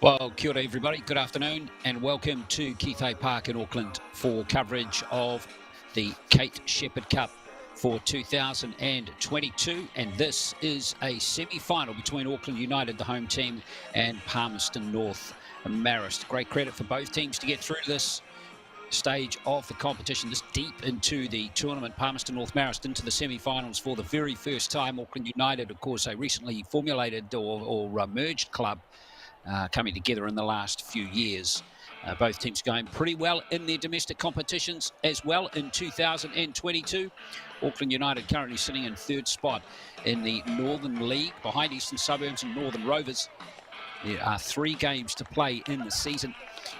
Well, kia ora everybody, good afternoon and welcome to Keith Park in Auckland for coverage of the Kate Sheppard Cup for 2022, and this is a semi-final between Auckland United, the home team, and Palmerston North Marist. Great credit for both teams to get through this stage of the competition, this deep into the tournament. Palmerston North Marist into the semi-finals for the very first time. Auckland United, of course, a recently formulated or merged club, coming together in the last few years. Both teams going pretty well in their domestic competitions as well in 2022. Auckland United currently sitting in third spot in the Northern League behind Eastern Suburbs and Northern Rovers. There are 3 games to play in the season,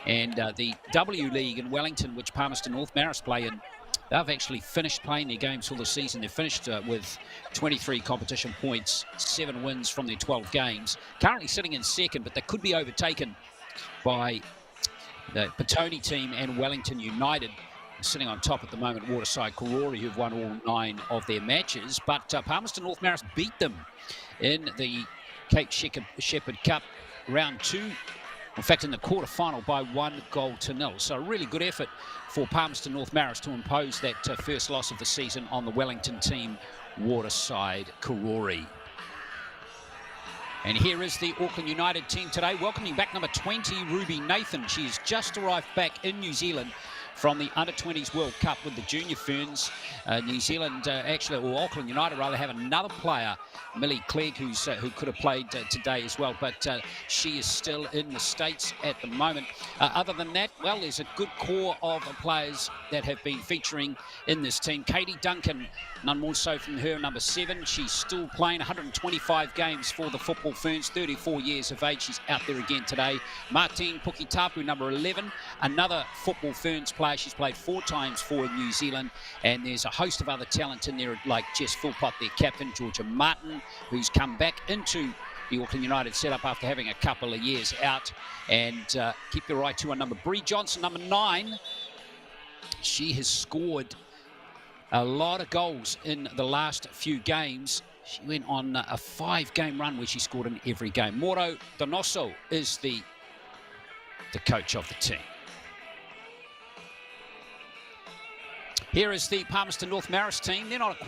and the W League in Wellington, which Palmerston North Marist play in, they've actually finished playing their games for the season. They've finished with 23 competition points, 7 wins from their 12 games. Currently sitting in second, but they could be overtaken by the Petone team and Wellington United. Sitting on top at the moment, Waterside Karori, who've won all 9 of their matches. But Palmerston North Marist beat them in the Kate Sheppard Cup round 2. In fact, in the quarter-final by 1-0. So a really good effort for Palmerston North Marist to impose that first loss of the season on the Wellington team, Waterside Karori. And here is the Auckland United team today. Welcoming back number 20, Ruby Nathan. She's just arrived back in New Zealand from the Under-20s World Cup with the Junior Ferns. New Zealand, or Auckland United rather, have another player, Millie Clegg, who could have played today as well, but she is still in the States at the moment. Other than that, well, there's a good core of players that have been featuring in this team. Katie Duncan, none more so from her, number 7. She's still playing 125 games for the Football Ferns, 34 years of age. She's out there again today. Martine Pukitapu, number 11, another Football Ferns player. She's played 4 times for New Zealand, and there's a host of other talent in there, like Jess Philpott, their captain, Georgia Martin, who's come back into the Auckland United setup after having a couple of years out. And keep your eye to our number, Bree Johnson, number 9. She has scored a lot of goals in the last few games. She went on a 5-game run where she scored in every game. Moro Donoso is the coach of the team. Here is the Palmerston North Marist team. They're not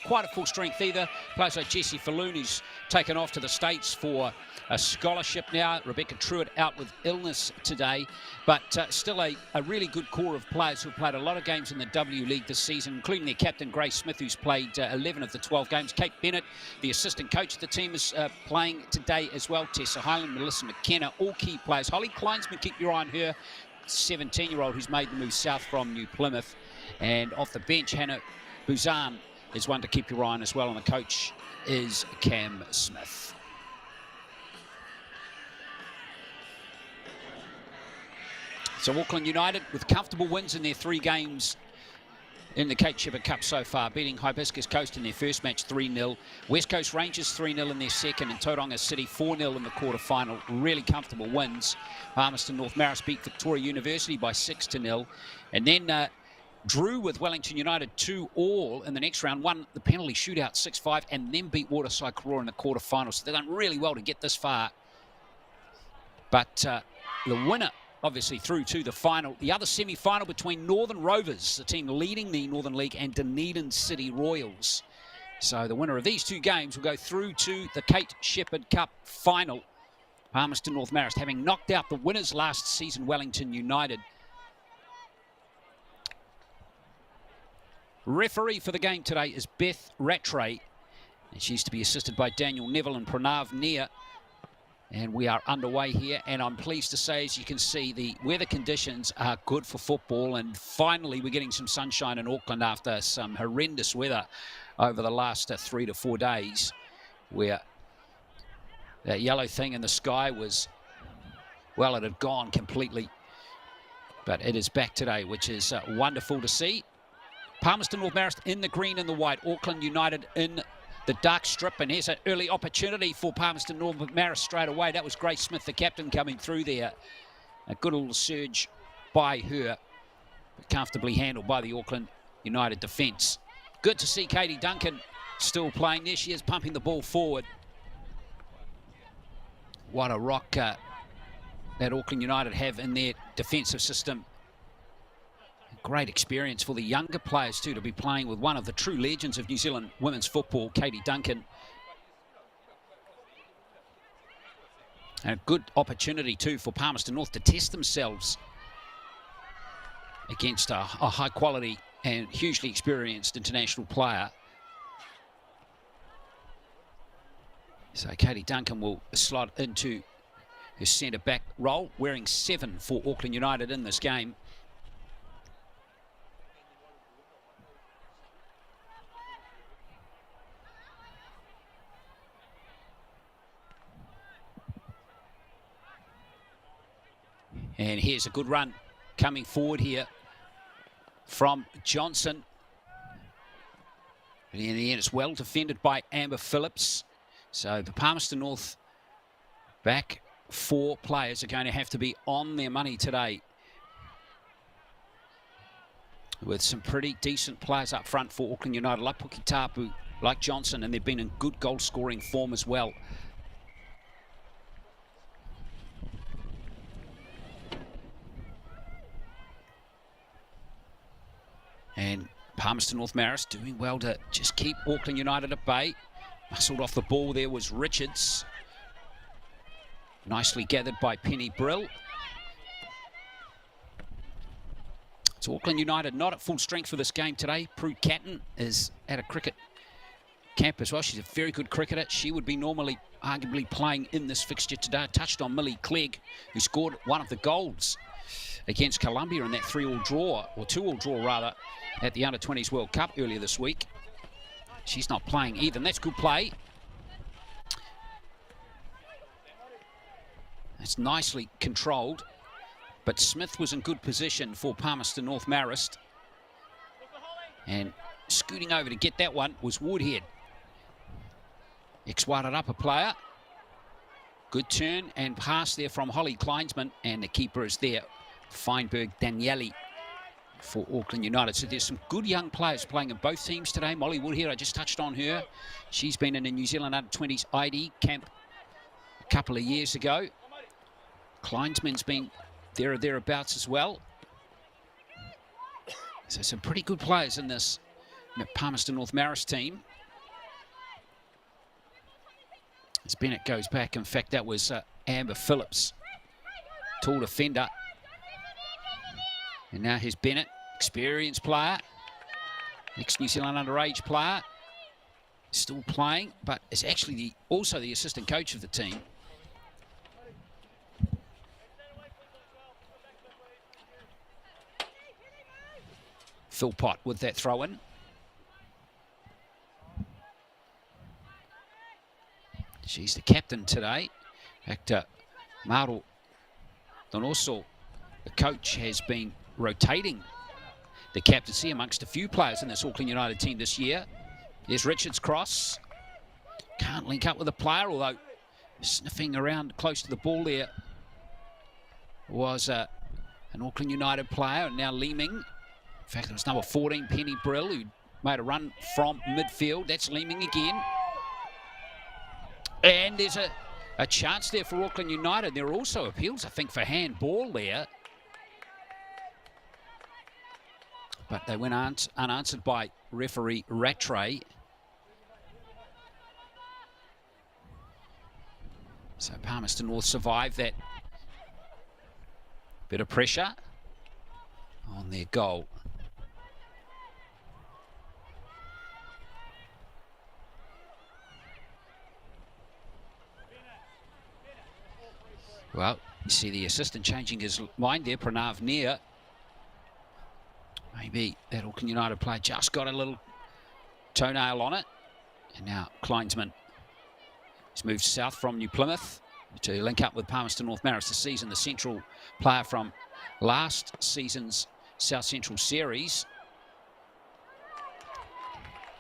quite a full strength either. Players like Jessie Falloon, who's taken off to the States for a scholarship now. Rebecca Truitt out with illness today. But still a really good core of players who've played a lot of games in the W League this season, including their captain, Grace Smith, who's played 11 of the 12 games. Kate Bennett, the assistant coach of the team, is playing today as well. Tessa Hyland, Melissa McKenna, all key players. Holly Kleinsman, keep your eye on her, 17-year-old who's made the move south from New Plymouth. And off the bench, Hannah Buzan is one to keep your eye on as well, and the coach is Cam Smith. So Auckland United with comfortable wins in their 3 games in the Kate Sheppard Cup so far, beating Hibiscus Coast in their first match 3-0, West Coast Rangers 3-0 in their second, and Tauranga City 4-0 in the quarter-final. Really comfortable wins. Palmerston North Marist beat Victoria University by 6-0, and then drew with Wellington United 2-2 in the next round, won the penalty shootout 6-5, and then beat Waterside Karori in the quarter-final. So they've done really well to get this far. But the winner, obviously, through to the final. The other semi-final between Northern Rovers, the team leading the Northern League, and Dunedin City Royals. So the winner of these 2 games will go through to the Kate Sheppard Cup final. Palmerston North Marist having knocked out the winners last season, Wellington United. Referee for the game today is Beth Rattray, and she's to be assisted by Daniel Neville and Pranav Neer. And we are underway here, and I'm pleased to say, as you can see, the weather conditions are good for football, and finally we're getting some sunshine in Auckland after some horrendous weather over the last 3 to 4 days, where that yellow thing in the sky was, well, it had gone completely. But it is back today, which is wonderful to see. Palmerston North Marist in the green and the white, Auckland United in the dark strip, and here's an early opportunity for Palmerston North Marist straight away. That was Grace Smith, the captain, coming through there. A good little surge by her, but comfortably handled by the Auckland United defence. Good to see Katie Duncan still playing. There she is, pumping the ball forward. What a rock that Auckland United have in their defensive system. Great experience for the younger players too, to be playing with one of the true legends of New Zealand women's football, Katie Duncan. And a good opportunity too for Palmerston North to test themselves against a high quality and hugely experienced international player. So Katie Duncan will slot into her centre back role, wearing 7 for Auckland United in this game. And here's a good run coming forward here from Johnson. But in the end, it's well defended by Amber Phillips. So the Palmerston North back 4 players are going to have to be on their money today, with some pretty decent players up front for Auckland United, like Pukitapu, like Johnson, and they've been in good goal-scoring form as well. And Palmerston North Marist doing well to just keep Auckland United at bay. Muscled off the ball there was Richards. Nicely gathered by Penny Brill. So Auckland United not at full strength for this game today. Prue Catton is at a cricket camp as well. She's a very good cricketer. She would be normally arguably playing in this fixture today. I touched on Millie Clegg, who scored one of the goals against Colombia in that 3-all draw, or 2-all draw rather, at the Under-20s World Cup earlier this week. She's not playing either, and that's good play. It's nicely controlled, but Smith was in good position for Palmerston North Marist. And scooting over to get that one was Woodhead. Ex-warded up a player. Good turn and pass there from Holly Kleinsman, and the keeper is there, Feinberg Daniele, for Auckland United. So there's some good young players playing in both teams today. Molly Woodhead, I just touched on her. She's been in a New Zealand Under-20s ID camp a couple of years ago. Kleinsman's been there or thereabouts as well. So some pretty good players in this Palmerston North Marist team. As Bennett goes back, in fact, that was Amber Phillips, tall defender. And now here's Bennett, experienced player, ex-New Zealand underage player, still playing, but is actually also the assistant coach of the team. Philpott with that throw-in. She's the captain today. In fact, Mauro Donoso, the coach, has been rotating the captaincy amongst a few players in this Auckland United team this year. There's Richards' cross. Can't link up with the player, although sniffing around close to the ball there was an Auckland United player, and now Leeming. In fact, it was number 14, Penny Brill, who made a run from midfield. That's Leeming again. And there's a chance there for Auckland United. There are also appeals, I think, for handball there. But they went unanswered by referee Rattray. So Palmerston North survived that bit of pressure on their goal. Well, you see the assistant changing his mind there, Pranav Neer. Maybe that Auckland United player just got a little toenail on it. And now Kleinsman has moved south from New Plymouth to link up with Palmerston North Marist this season, the central player from last season's South Central Series.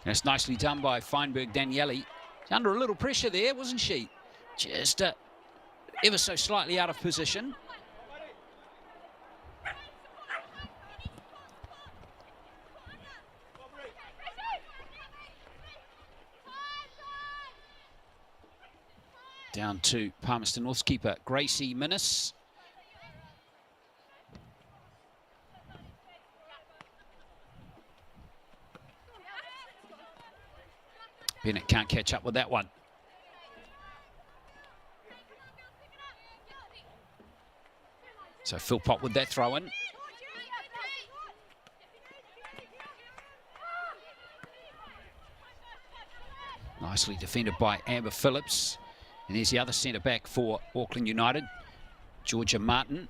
And it's nicely done by Feinberg Daniele. Under a little pressure there, wasn't she? Just ever so slightly out of position. Down to Palmerston North's keeper, Gracie Minnis. Bennett can't catch up with that one. So Philpott with that throw in. Nicely defended by Amber Phillips. And there's the other centre back for Auckland United, Georgia Martin.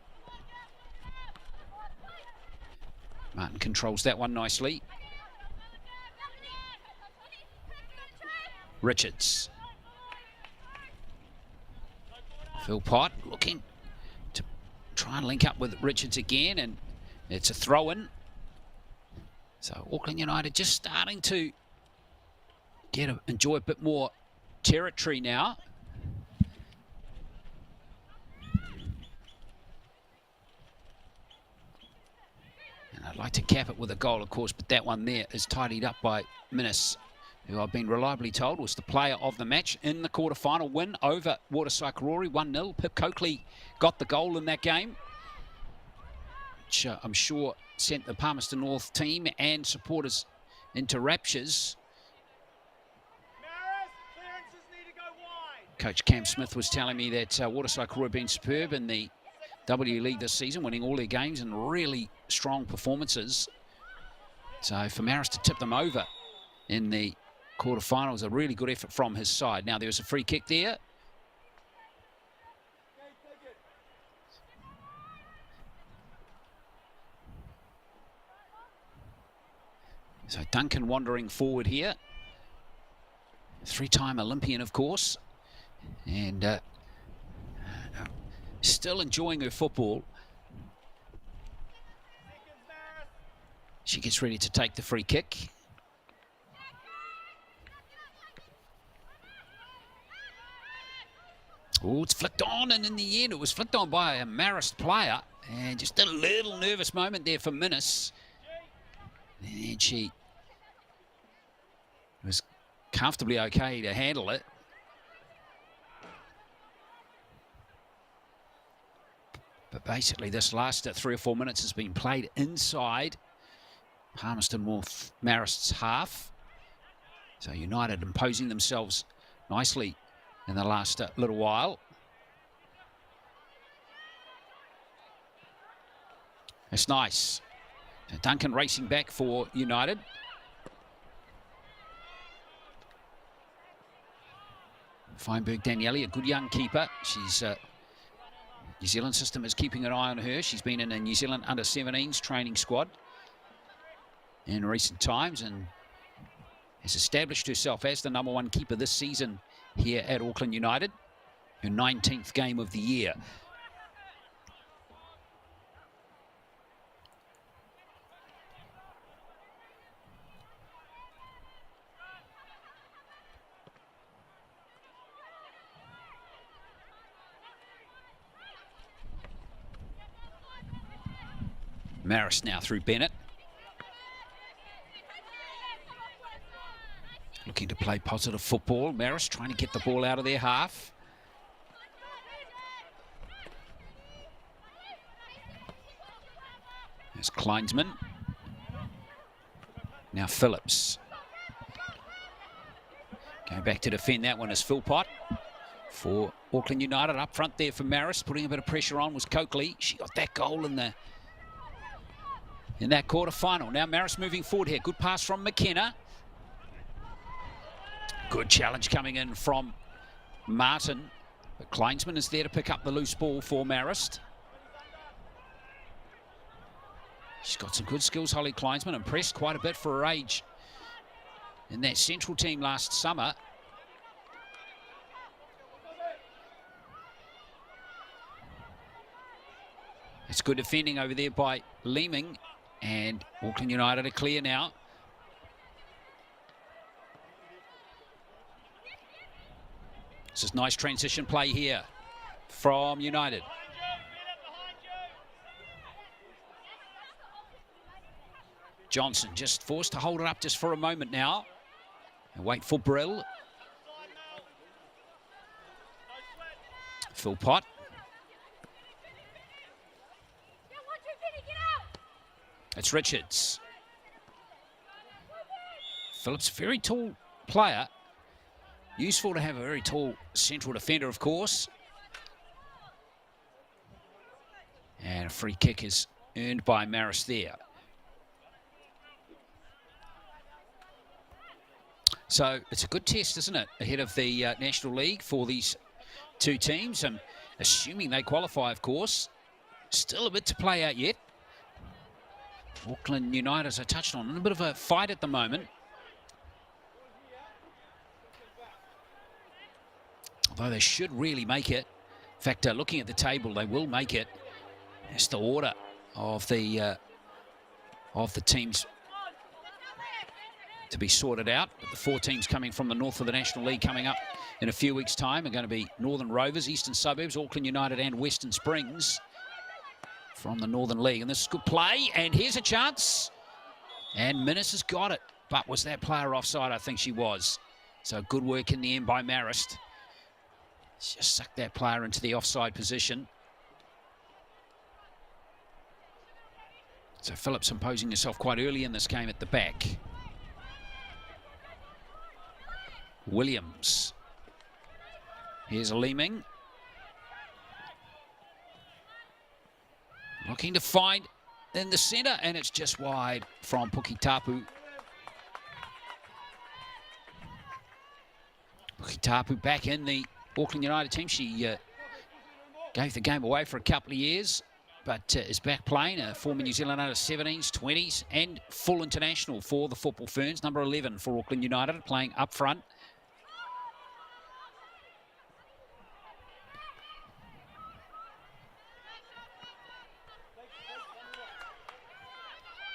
Martin controls that one nicely. Richards. Philpott looking to try and link up with Richards again, and it's a throw-in. So Auckland United just starting to enjoy a bit more territory now. And I'd like to cap it with a goal, of course, but that one there is tidied up by Minnis, who I've been reliably told was the player of the match in the quarter-final win over Waterside Karori, 1-0. Pip Coakley got the goal in that game, which I'm sure sent the Palmerston North team and supporters into raptures. Coach Cam Smith was telling me that Waterside Karori have been superb in the W League this season, winning all their games and really strong performances. So for Marist to tip them over in the quarter-final was a really good effort from his side. Now there's a free kick there. So Duncan wandering forward here. Three-time Olympian, of course. And still enjoying her football. She gets ready to take the free kick. Oh, it's flicked on, and in the end it was flicked on by a Marist player. And just a little nervous moment there for Minnis. And she was comfortably okay to handle it. But basically this last 3 or 4 minutes has been played inside Palmerston North Marist's half. So United imposing themselves nicely in the last little while. It's nice. So Duncan racing back for United. Feinberg Daniele, a good young keeper. She's New Zealand system is keeping an eye on her. She's been in a New Zealand under-17s training squad in recent times and has established herself as the #1 keeper this season here at Auckland United. Her 19th game of the year. Marist now through Bennett. Looking to play positive football. Marist trying to get the ball out of their half. There's Kleinsman. Now Phillips. Going back to defend that one is Philpott. For Auckland United up front there for Marist. Putting a bit of pressure on was Coakley. She got that goal in that quarter-final. Now Marist moving forward here. Good pass from McKenna. Good challenge coming in from Martin. But Kleinsman is there to pick up the loose ball for Marist. She's got some good skills, Holly Kleinsman. Impressed quite a bit for her age in that central team last summer. It's good defending over there by Leeming. And Auckland United are clear now. This is nice transition play here from United. Johnson just forced to hold it up just for a moment now. And wait for Brill. Philpott. It's Richards. Phillips, very tall player. Useful to have a very tall central defender, of course. And a free kick is earned by Marist there. So it's a good test, isn't it, ahead of the National League for these two teams. And assuming they qualify, of course. Still a bit to play out yet. Auckland United, as I touched on, in a bit of a fight at the moment. Although they should really make it. In fact, looking at the table, they will make it. It's the order of the teams to be sorted out. But the 4 teams coming from the north of the National League coming up in a few weeks' time are going to be Northern Rovers, Eastern Suburbs, Auckland United and Western Springs from the Northern League. And this is good play, and here's a chance. And Minnis has got it. But was that player offside? I think she was. So good work in the end by Marist. Just sucked that player into the offside position. So Phillips imposing herself quite early in this game at the back. Williams. Here's Leeming. Looking to find in the centre, and it's just wide from Pukitapu. Pukitapu back in the Auckland United team. She gave the game away for a couple of years, but is back playing, a former New Zealand under 17s, 20s, and full international for the Football Ferns. Number 11 for Auckland United, playing up front.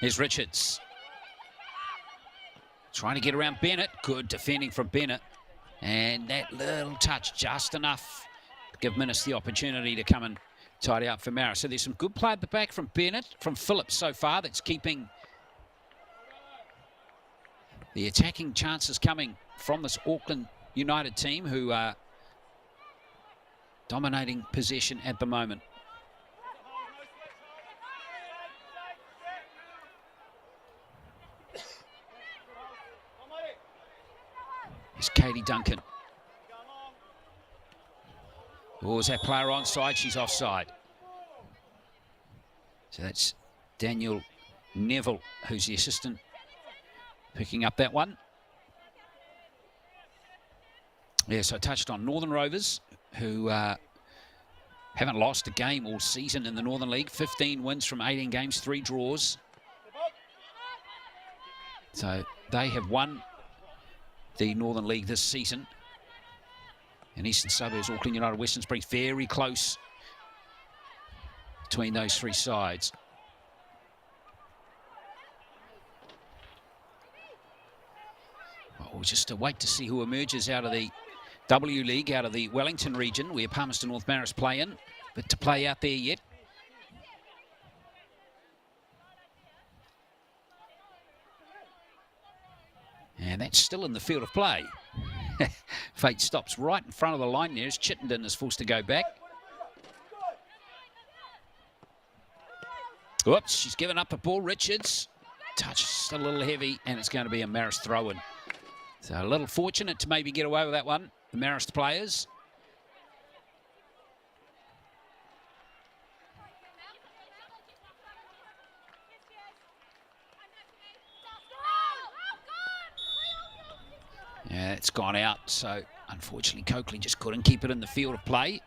Here's Richards. Trying to get around Bennett. Good defending from Bennett. And that little touch, just enough to give Minnis the opportunity to come and tidy up for Marist. So there's some good play at the back from Bennett, from Phillips so far, that's keeping the attacking chances coming from this Auckland United team, who are dominating possession at the moment. It's Katie Duncan. Oh, is that player onside? She's offside. So that's Daniel Neville, who's the assistant, picking up that one. Yes, I touched on Northern Rovers, who haven't lost a game all season in the Northern League. 15 wins from 18 games, 3 draws. So they have won the Northern League this season. And Eastern Suburbs, Auckland United, Western Springs, very close between those 3 sides. Well, we'll just wait to see who emerges out of the W League, out of the Wellington region, where Palmerston North Marist play in, but to play out there yet. And that's still in the field of play. Fate stops right in front of the line there as Chittenden is forced to go back. Whoops, she's given up a ball. Richards. Touch just a little heavy, and it's going to be a Marist throw-in. So a little fortunate to maybe get away with that one, the Marist players. Yeah, it's gone out, so unfortunately Coakley just couldn't keep it in the field of play.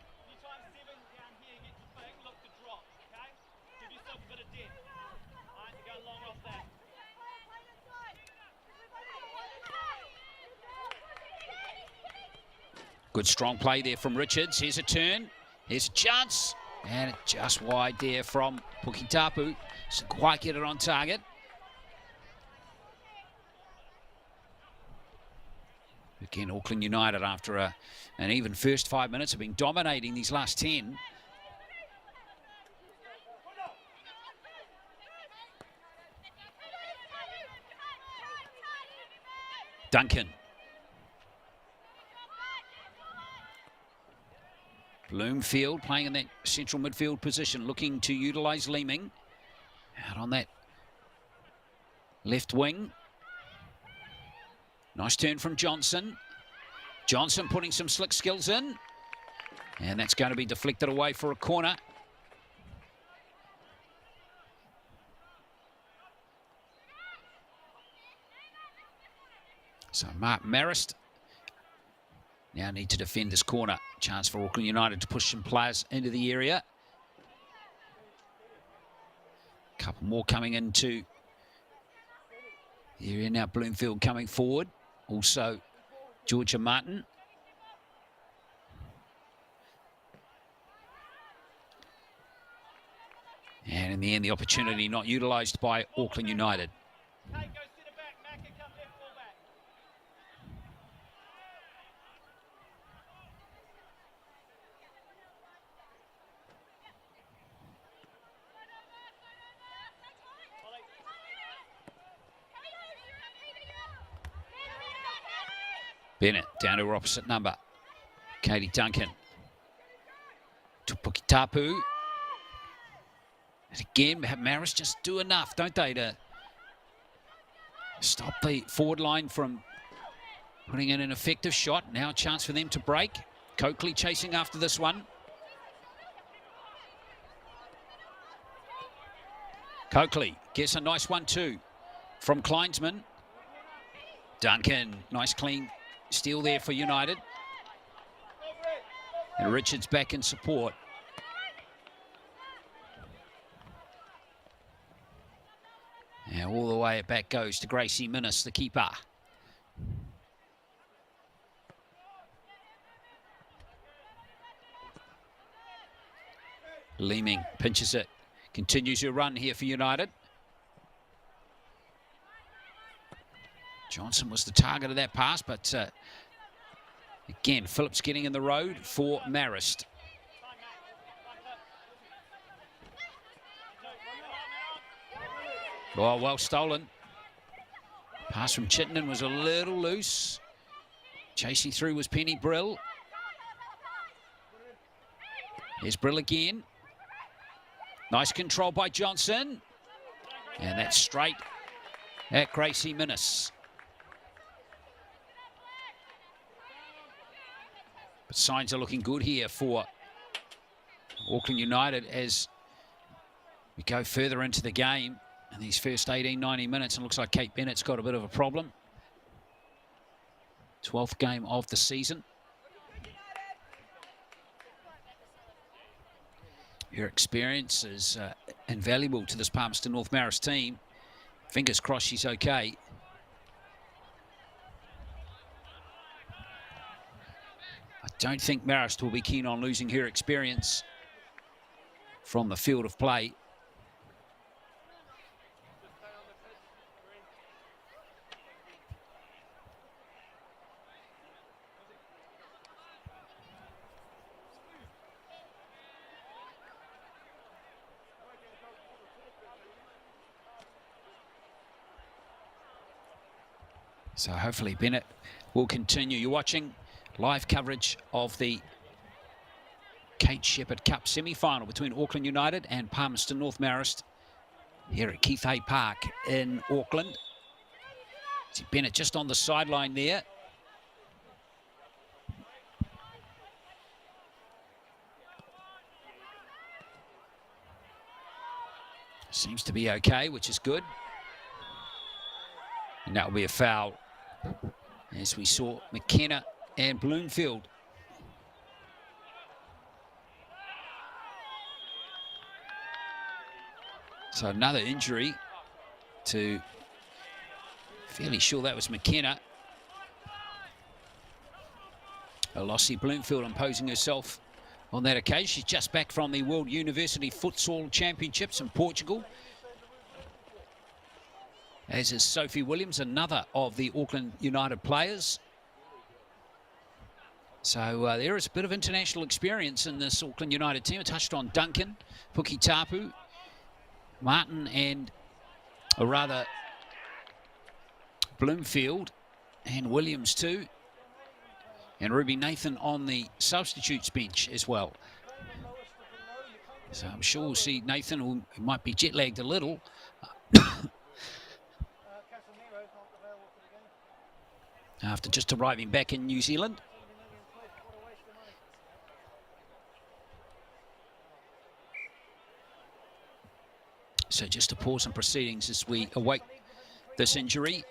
Good strong play there from Richards. Here's a turn, here's a chance, and just wide there from Pukitapu. Doesn't quite get it on target. Again, Auckland United, after an even first 5 minutes, have been dominating these last 10. Duncan. Bloomfield playing in that central midfield position, looking to utilise Leeming. Out on that left wing. Nice turn from Johnson. Johnson putting some slick skills in. And that's going to be deflected away for a corner. So Marist now need to defend this corner. Chance for Auckland United to push some players into the area. A couple more coming into the area now. Bloomfield coming forward. Also Georgia Martin. And in the end, the opportunity not utilised by Auckland United. Bennett down to her opposite number. Katie Duncan. Tupuki Tapu. And again, Marist just do enough, don't they, to stop the forward line from putting in an effective shot. Now a chance for them to break. Coakley chasing after this one. Coakley gets a nice 1-2 from Kleinsman. Duncan, nice clean steal there for United. And Richards back in support. Now all the way it back goes to Gracie Minnis, the keeper. Leeming pinches it. Continues her run here for United. Johnson was the target of that pass, but again, Phillips getting in the road for Marist. Oh, well stolen. Pass from Chittenden was a little loose. Chasing through was Penny Brill. There's Brill again. Nice control by Johnson. And that's straight at Gracie Minnis. But signs are looking good here for Auckland United as we go further into the game in these first 18, 90 minutes. And looks like Kate Bennett's got a bit of a problem. 12th game of the season. Her experience is invaluable to this Palmerston North Marist team. Fingers crossed she's okay. I don't think Marist will be keen on losing her experience from the field of play. So hopefully Bennett will continue. You're watching live coverage of the Kate Sheppard Cup semi-final between Auckland United and Palmerston North Marist here at Keith Hay Park in Auckland. See Bennett just on the sideline there. Seems to be okay, which is good. And that will be a foul, as we saw McKenna and Bloomfield. So another injury to, fairly sure that was McKenna. Elossie Bloomfield imposing herself on that occasion. She's just back from the World University Futsal Championships in Portugal. As is Sophie Williams, another of the Auckland United players. So there is a bit of international experience in this Auckland United team. I touched on Duncan, Puki Tapu, Martin, and Bloomfield, and Williams too. And Ruby Nathan on the substitutes bench as well. So I'm sure we'll see Nathan, who might be jet lagged a little. After just arriving back in New Zealand. So just a pause in proceedings as we await this injury.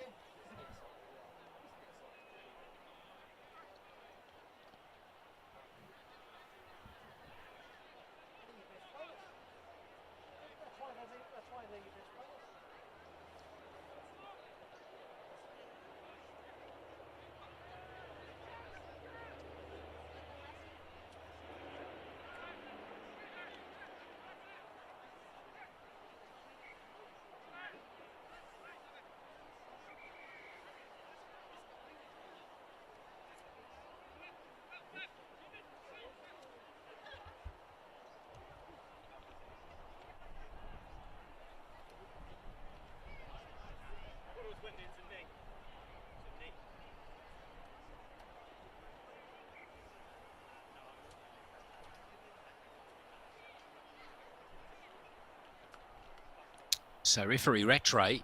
So referee Rattray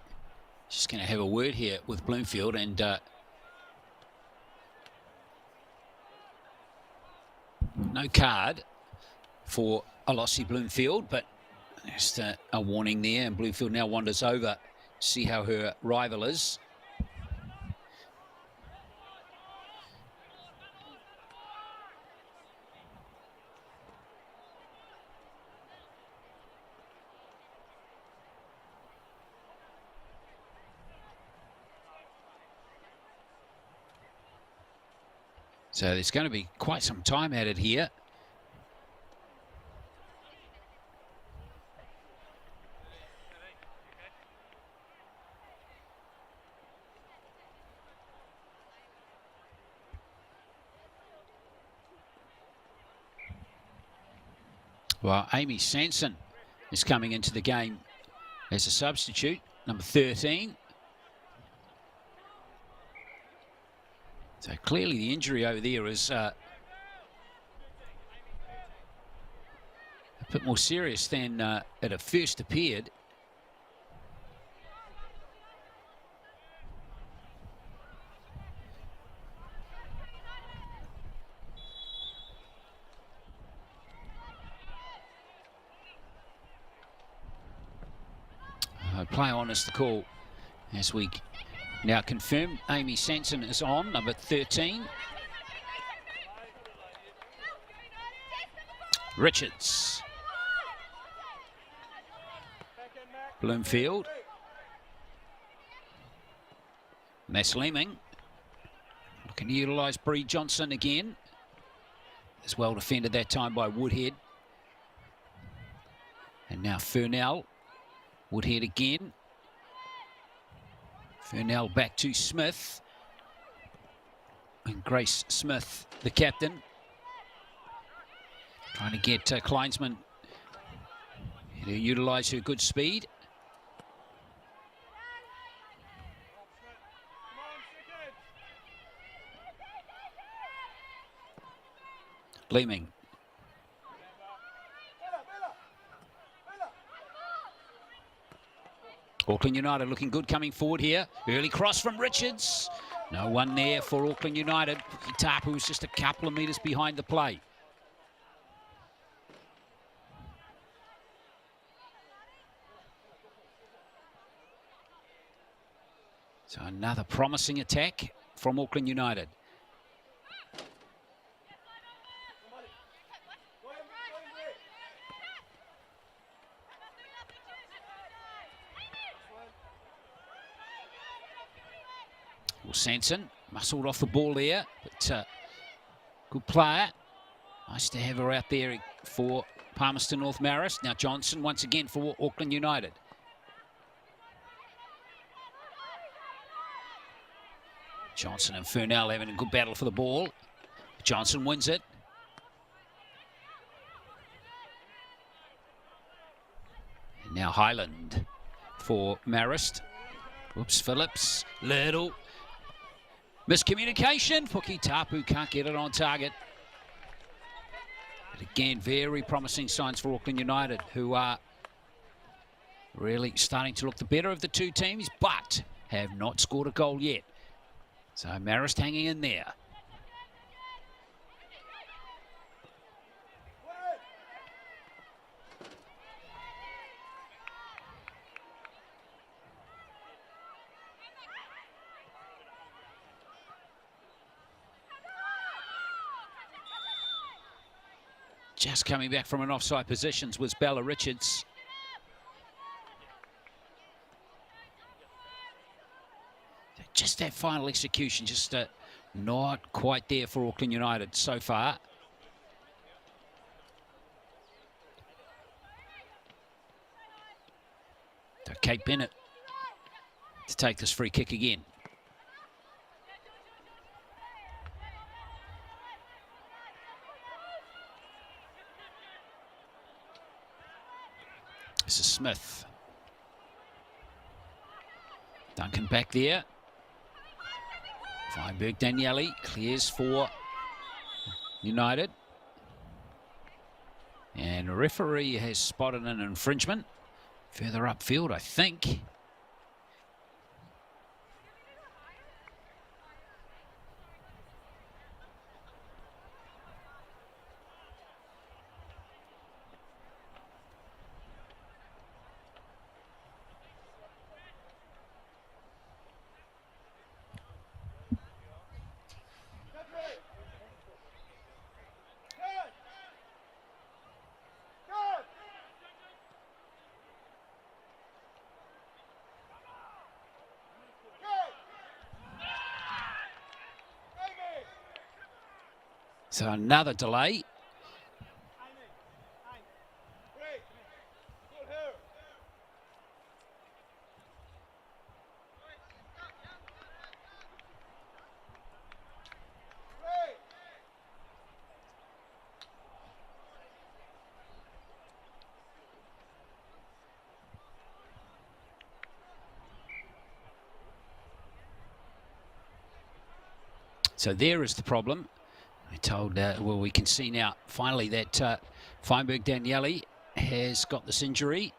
just going to have a word here with Bloomfield, and no card for Alossi Bloomfield, but just a warning there, and Bloomfield now wanders over, see how her rival is. So there's going to be quite some time added here. Well, Amy Sanson is coming into the game as a substitute, number 13. So clearly the injury over there is a bit more serious than it at first appeared. Play on is the call as we now confirm Amy Sanson is on, number 13. Richards. Bloomfield. Mass Leeming. Looking to utilise Bree Johnson again. As well defended that time by Woodhead. And now Furnell. Woodhead again. Furnell back to Smith. And Grace Smith, the captain. Trying to get Kleinsman to utilise her good speed. Leeming. Auckland United looking good coming forward here. Early cross from Richards. No one there for Auckland United. Tapu is just a couple of metres behind the play. So another promising attack from Auckland United. Well, Sanson muscled off the ball there, but good player. Nice to have her out there for Palmerston North Marist. Now Johnson once again for Auckland United. Johnson and Furnell having a good battle for the ball. Johnson wins it. And now Highland for Marist. Whoops, Phillips, Little. Miscommunication. Puki Tapu can't get it on target. But again, very promising signs for Auckland United, who are really starting to look the better of the two teams, but have not scored a goal yet. So Marist hanging in there. Just coming back from an offside position was Bella Richards. Just that final execution, just not quite there for Auckland United so far. So Kate Bennett to take this free kick again. This is Smith. Duncan back there. Feinberg Daniele clears for United. And the referee has spotted an infringement further upfield, I think. So another delay. So there is the problem. We're told, well, we can see now finally that Feinberg Daniele has got this injury.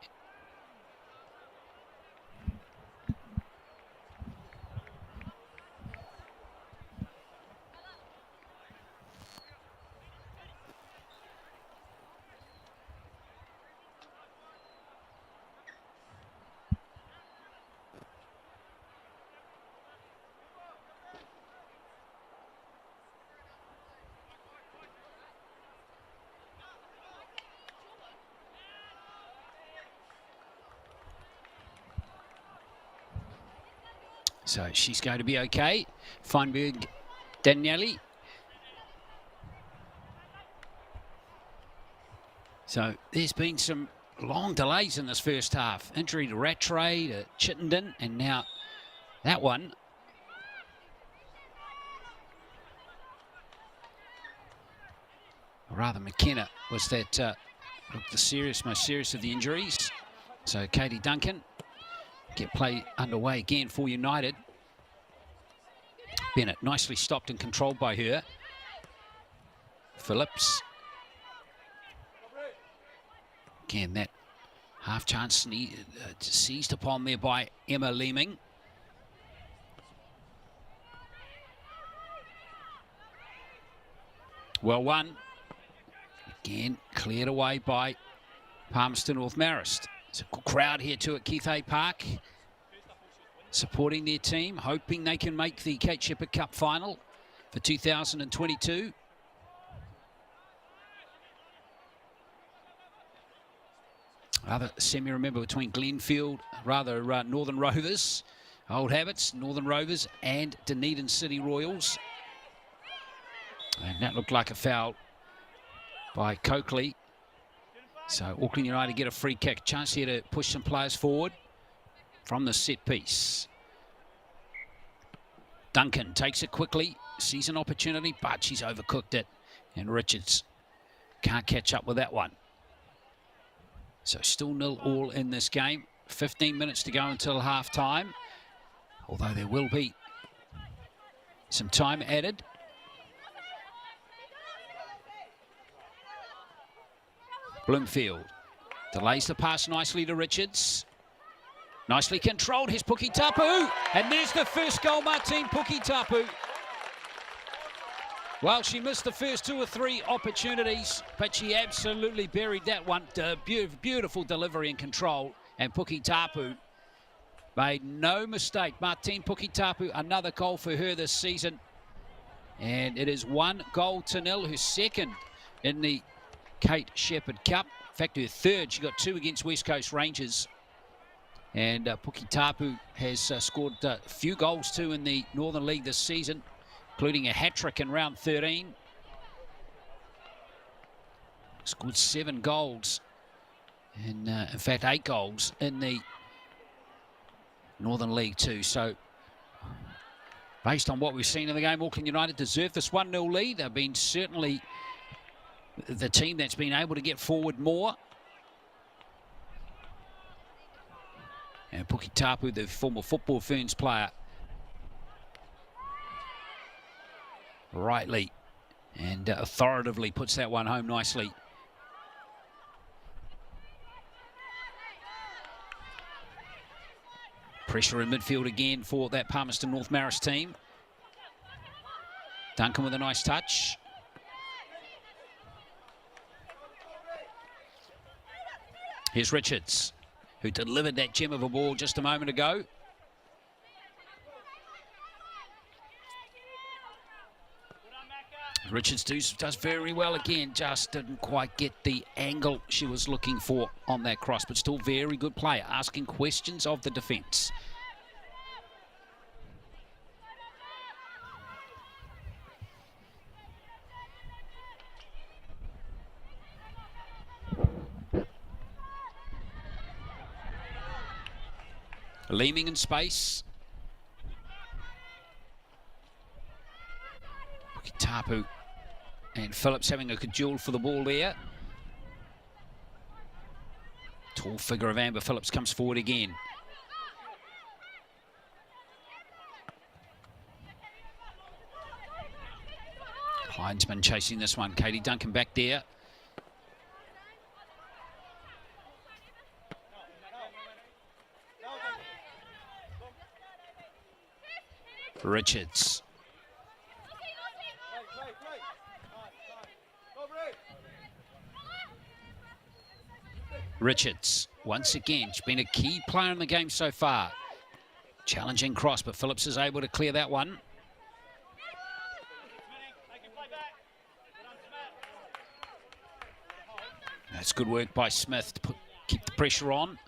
So she's going to be okay. Feinberg Daniele. So there's been some long delays in this first half. Injury to Rattray, to Chittenden, and now that one. Or rather, McKenna was that most serious of the injuries. So Katie Duncan get play underway again for United. Bennett nicely stopped and controlled by her. Phillips. Again, that half chance seized upon there by Emma Leeming. Well won. Again, cleared away by Palmerston North Marist. It's a good crowd here too at Keith Park, supporting their team, hoping they can make the Kate Sheppard Cup final for 2022. Other semi-remember between Glenfield, Northern Rovers, old habits, Northern Rovers and Dunedin City Royals. And that looked like a foul by Coakley. So Auckland United get a free kick. Chance here to push some players forward from the set piece. Duncan takes it quickly, sees an opportunity, but she's overcooked it. And Richards can't catch up with that one. So still 0-0 in this game. 15 minutes to go until half time. Although there will be some time added. Bloomfield delays the pass nicely to Richards. Nicely controlled. Here's Pukitapu. And there's the first goal, Martine Pukitapu. Well, she missed the first 2 or 3 opportunities, but she absolutely buried that one. Beautiful delivery and control. And Pukitapu made no mistake. Martine Pukitapu, another goal for her this season. And it is 1-0, her second in the Kate Sheppard Cup. In fact, her third. She got 2 against West Coast Rangers. And Puki Tapu has scored a few goals too in the Northern League this season, including a hat-trick in round 13. Scored 7 goals, and in fact 8 goals in the Northern League too. So based on what we've seen in the game, Auckland United deserved this 1-0 lead. They've been certainly the team that's been able to get forward more. And Puki Tapu, the former Football Ferns player, rightly and authoritatively puts that one home nicely. Pressure in midfield again for that Palmerston North Marist team. Duncan with a nice touch. Here's Richards, who delivered that gem of a ball just a moment ago. Richards does very well again, just didn't quite get the angle she was looking for on that cross, but still very good player, asking questions of the defence. Leeming in space. Tapu and Phillips having a good duel for the ball there. Tall figure of Amber Phillips comes forward again. Heinzman chasing this one. Katie Duncan back there. Richards. Richards, once again, she's been a key player in the game so far. Challenging cross, but Phillips is able to clear that one. That's good work by Smith to keep the pressure on.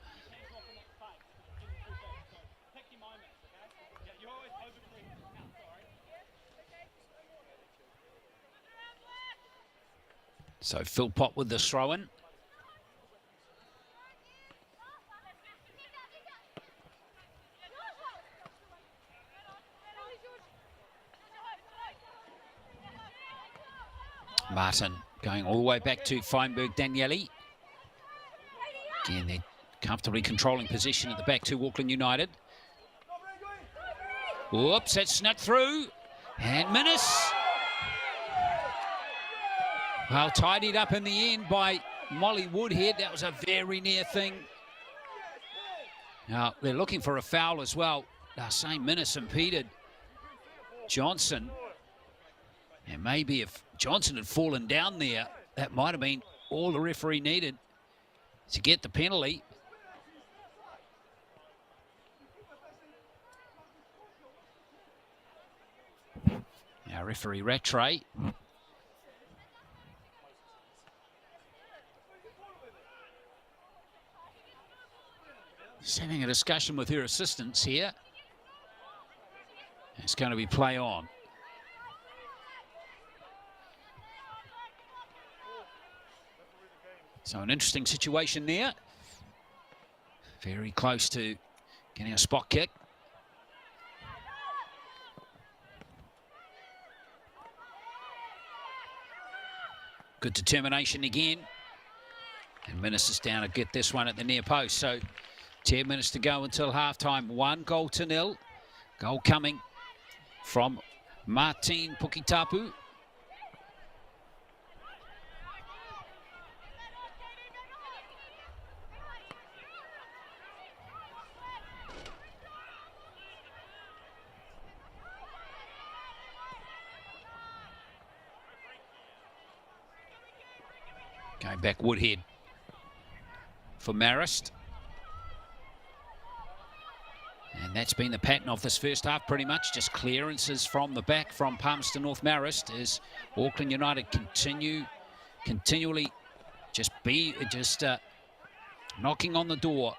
So Philpott with the throw-in. Martin going all the way back to Feinberg Daniele. Again, they're comfortably controlling possession at the back to Auckland United. Whoops, that's snuck through. And Minnis. Well, tidied up in the end by Molly Woodhead. That was a very near thing. Now, they're looking for a foul as well. They're saying Minnis impeded Johnson. And maybe if Johnson had fallen down there, that might have been all the referee needed to get the penalty. Now referee Rattray. Just having a discussion with her assistants here. It's going to be play on. So an interesting situation there. Very close to getting a spot kick. Good determination again. And Minnis is down to get this one at the near post. So 10 minutes to go until halftime. 1-0. Goal coming from Martine Puki Tapu. Going back Woodhead for Marist. And that's been the pattern of this first half pretty much. Just clearances from the back from Palmerston North Marist as Auckland United continually just knocking on the door.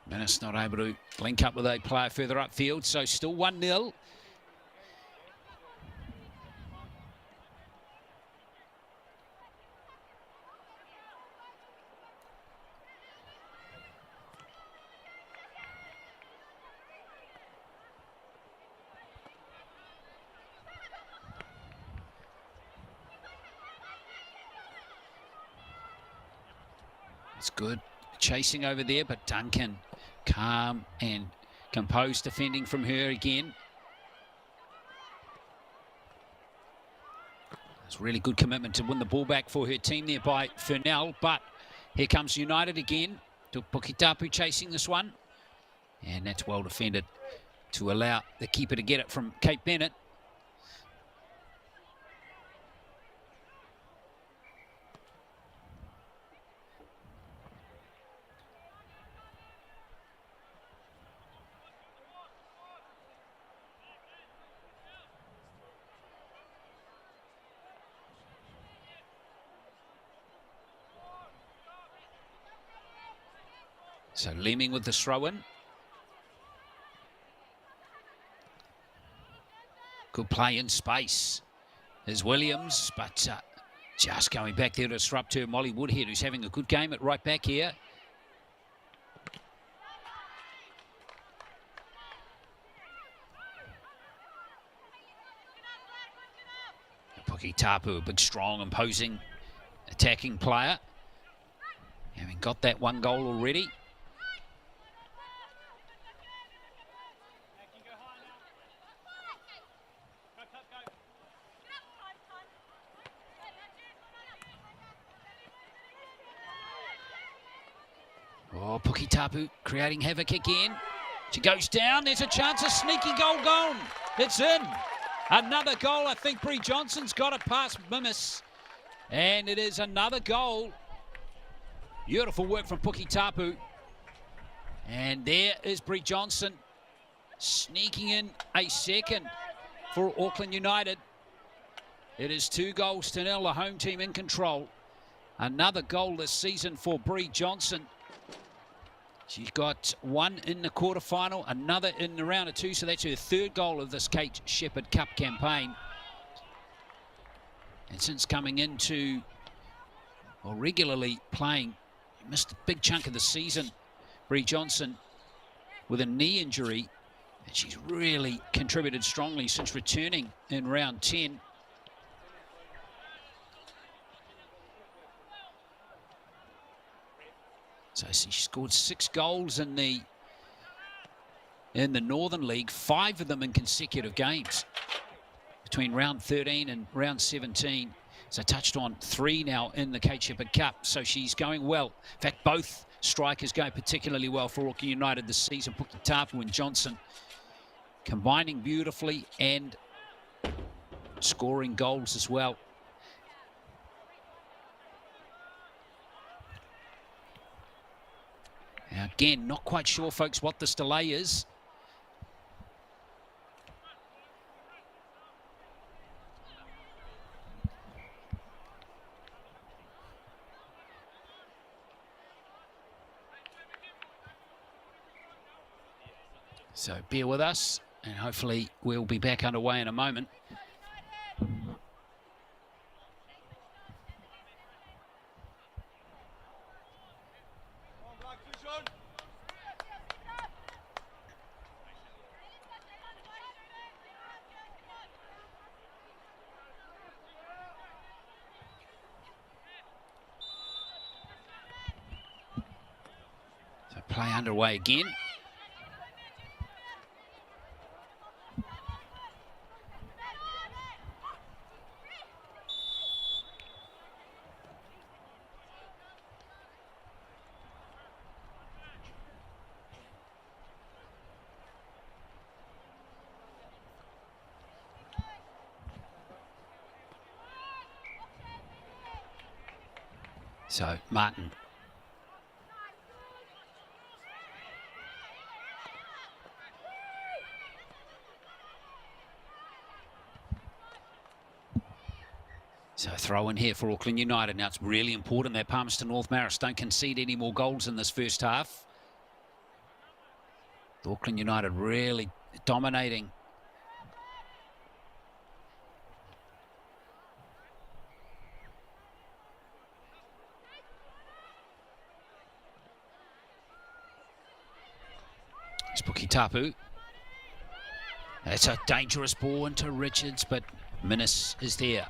Marist not able to link up with a player further upfield, so still 1-0. It's good chasing over there, but Duncan calm and composed defending from her again. It's really good commitment to win the ball back for her team there by Furnell, but here comes United again. Pukitapu chasing this one, and that's well defended to allow the keeper to get it from Kate Bennett. So Leeming with the throw-in. Good play in space is Williams, but just going back there to disrupt her, Molly Woodhead, who's having a good game at right back here. Pukitapu, a big, strong, imposing, attacking player. Having got that one goal already. Oh, Pukitapu creating havoc again. She goes down. There's a chance, a sneaky goal gone. It's in. Another goal. I think Bree Johnson's got it past Mimis. And it is another goal. Beautiful work from Pukitapu. And there is Bree Johnson sneaking in a second for Auckland United. It is 2-0, the home team in control. Another goal this season for Bree Johnson. She's got one in the quarterfinal, another in the round of two, so that's her third goal of this Kate Sheppard Cup campaign. And since coming into, or regularly playing, missed a big chunk of the season, Bree Johnson with a knee injury, and she's really contributed strongly since returning in round 10. So she scored 6 goals in the Northern League, 5 of them in consecutive games between round 13 and round 17. So touched on 3 now in the Kate Sheppard Cup. So she's going well. In fact, both strikers going particularly well for Auckland United this season. Pukitapu and Johnson combining beautifully and scoring goals as well. Now again, not quite sure, folks, what this delay is. So bear with us, and hopefully we'll be back underway in a moment. So play underway again. So Martin. So throw in here for Auckland United. Now it's really important that Palmerston North Marist don't concede any more goals in this first half. Auckland United really dominating. It's Puki Tapu. It's a dangerous ball into Richards, but Minnis is there.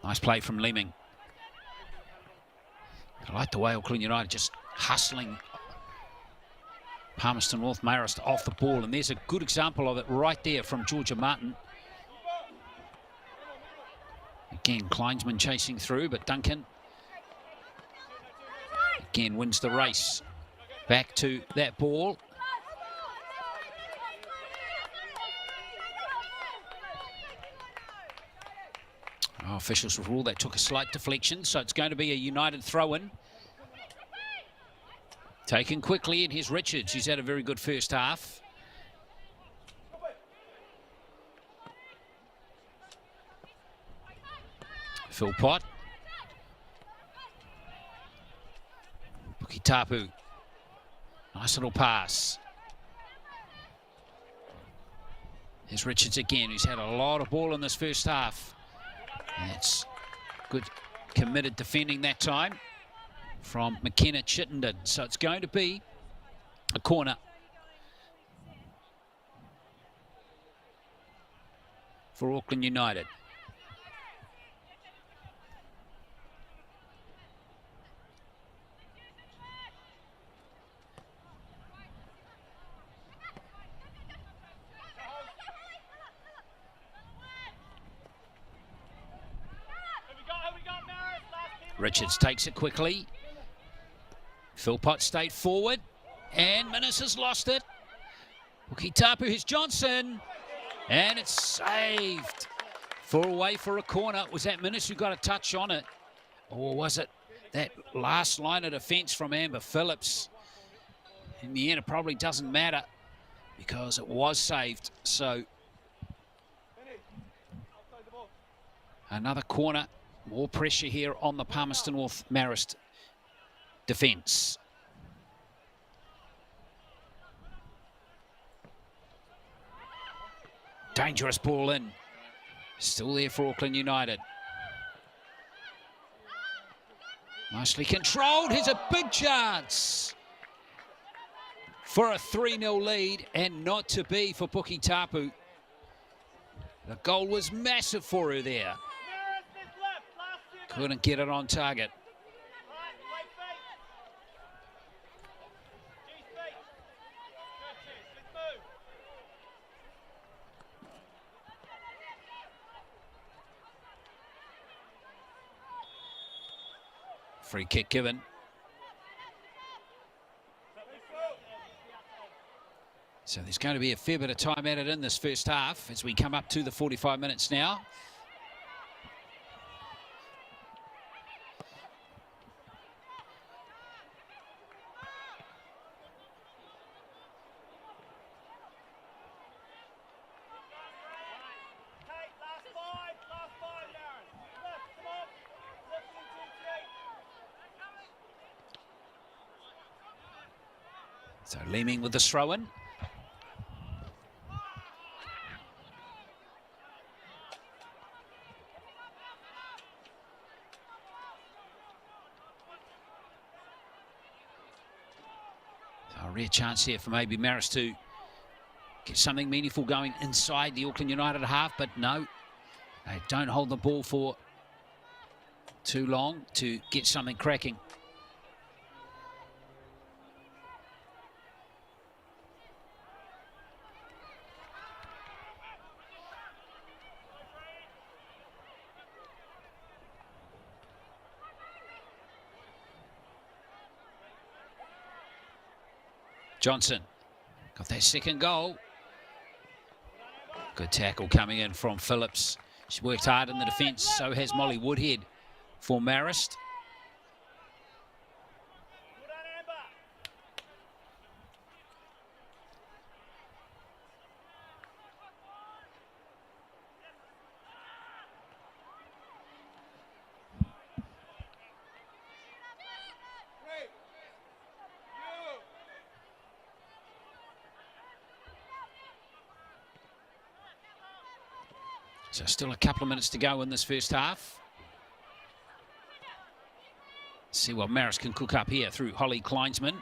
Nice play from Lemming. I like the way Auckland United just hustling Palmerston North Marist off the ball, and there's a good example of it right there from Georgia Martin. Again, Kleinsman chasing through, but Duncan again wins the race back to that ball. Oh, officials have ruled that took a slight deflection, so it's going to be a United throw-in. Taken quickly, and here's Richards. He's had a very good first half. Phil Pott. Puki Tapu. Nice little pass. Here's Richards again, who's had a lot of ball in this first half. That's good, committed defending that time from McKenna Chittenden. So it's going to be a corner for Auckland United. Richards takes it quickly. Philpott stayed forward, and Minnis has lost it. Puki Tapu, here's Johnson, and it's saved. Away for a corner. Was that Minnis who got a touch on it? Or was it that last line of defence from Amber Phillips? In the end, it probably doesn't matter because it was saved. So another corner. More pressure here on the Palmerston North Marist defence. Dangerous ball in. Still there for Auckland United. Nicely controlled. Here's a big chance for a 3-0 lead, and not to be for Puki Tapu. The goal was massive for her there. Couldn't get it on target. Free kick given. So there's going to be a fair bit of time added in this first half as we come up to the 45 minutes now. So Lemming with the throw-in. So a rare chance here for maybe Marist to get something meaningful going inside the Auckland United half, but no, they don't hold the ball for too long to get something cracking. Johnson got that second goal. Good tackle coming in from Phillips. She worked hard in the defence, so has Molly Woodhead for Marist. So still a couple of minutes to go in this first half. See what Marist can cook up here through Holly Kleinsman.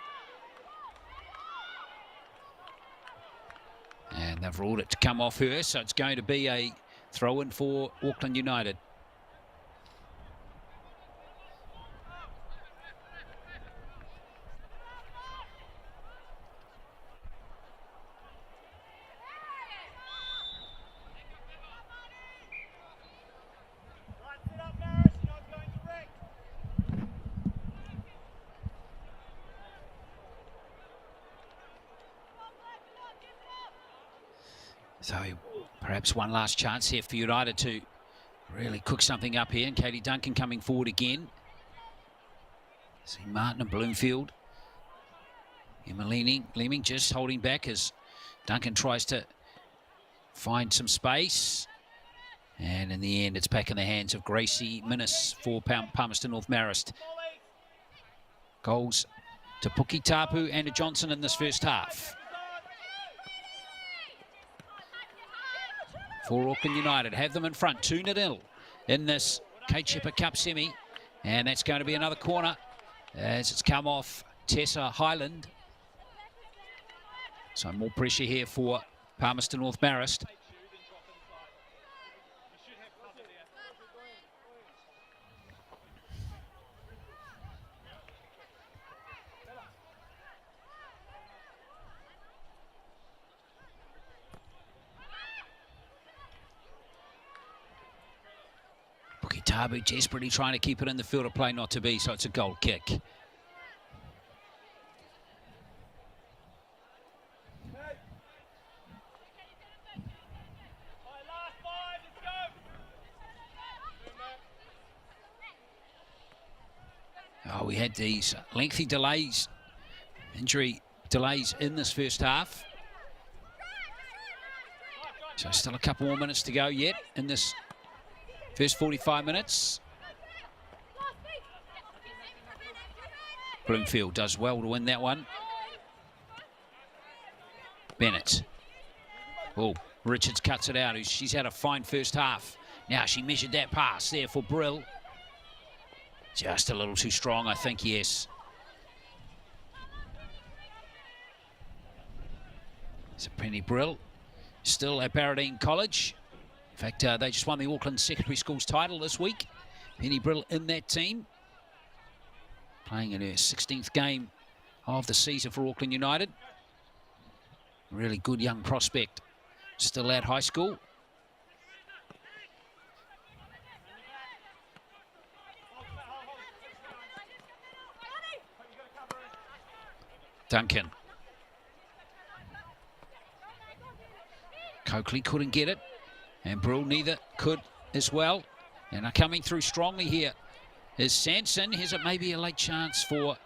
And they've ruled it to come off her, so it's going to be a throw-in for Auckland United. So perhaps one last chance here for United to really cook something up here. And Katie Duncan coming forward again. See Martin and Bloomfield. Emma Leeming just holding back as Duncan tries to find some space. And in the end, it's back in the hands of Gracie Minnis for Palmerston North Marist. Goals to Puki Tapu and to Johnson in this first half. For Auckland United, have them in front, 2-0 in this Kate Sheppard Cup semi. And that's going to be another corner as it's come off Tessa Highland. So more pressure here for Palmerston North Marist. Tabu desperately trying to keep it in the field of play, not to be, so it's a goal kick. Oh, we had these lengthy delays, injury delays in this first half. So still a couple more minutes to go yet in this first 45 minutes. Bloomfield does well to win that one. Bennett. Oh, Richards cuts it out. She's had a fine first half. Now she measured that pass there for Brill. Just a little too strong, I think, yes. So Penny Brill, still at Barradine College. In fact, they just won the Auckland Secondary Schools title this week. Penny Brill in that team. Playing in her 16th game of the season for Auckland United. Really good young prospect. Still at high school. Duncan. Coakley couldn't get it. And Brill neither could as well. And are coming through strongly here is Sanson. Here's it maybe a late chance for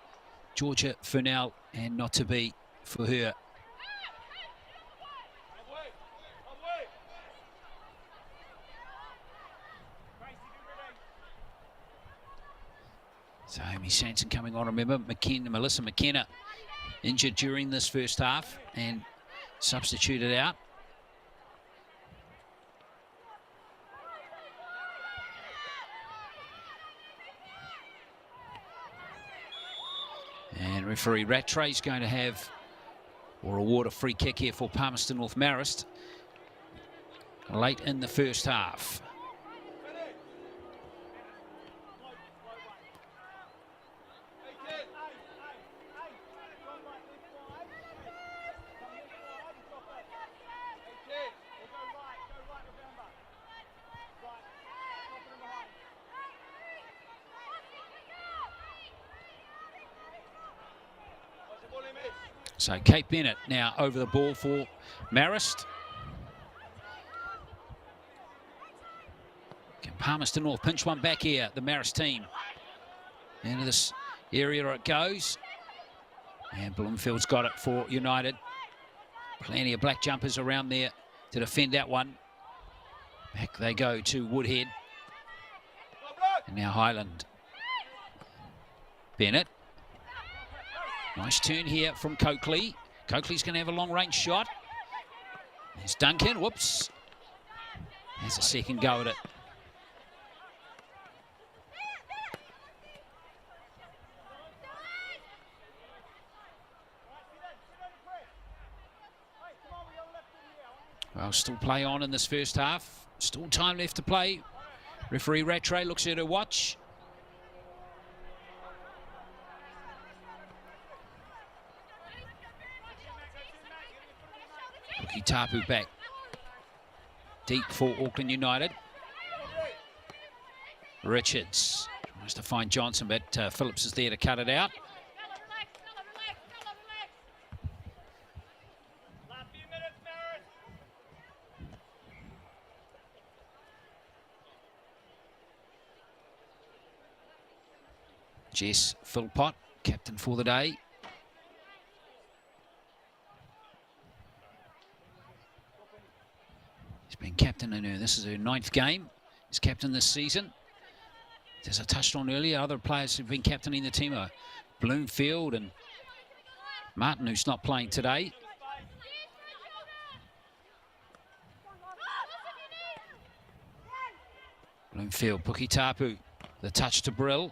Georgia Furnell, and not to be for her. So Amy Sanson coming on. Remember, Melissa McKenna injured during this first half and substituted out. And referee Rattray is going to have or award a free kick here for Palmerston North Marist late in the first half. So Kate Bennett now over the ball for Marist. Can Palmerston North pinch one back here, the Marist team? Into this area it goes. And Bloomfield's got it for United. Plenty of black jumpers around there to defend that one. Back they go to Woodhead. And now Highland. Bennett. Nice turn here from Coakley. Coakley's going to have a long-range shot. There's Duncan. Whoops. Has a second go at it. Well, still play on in this first half. Still time left to play. Referee Rattray looks at her watch. Puki Tapu back deep for Auckland United. Richards tries to find Johnson, but Phillips is there to cut it out. Jess Philpott, captain for the day. He's been captain in this is her 9th game. He's captain this season. As I touched on earlier, other players who've been captaining the team are Bloomfield and Martin, who's not playing today. Bloomfield, Puki Tapu, the touch to Brill.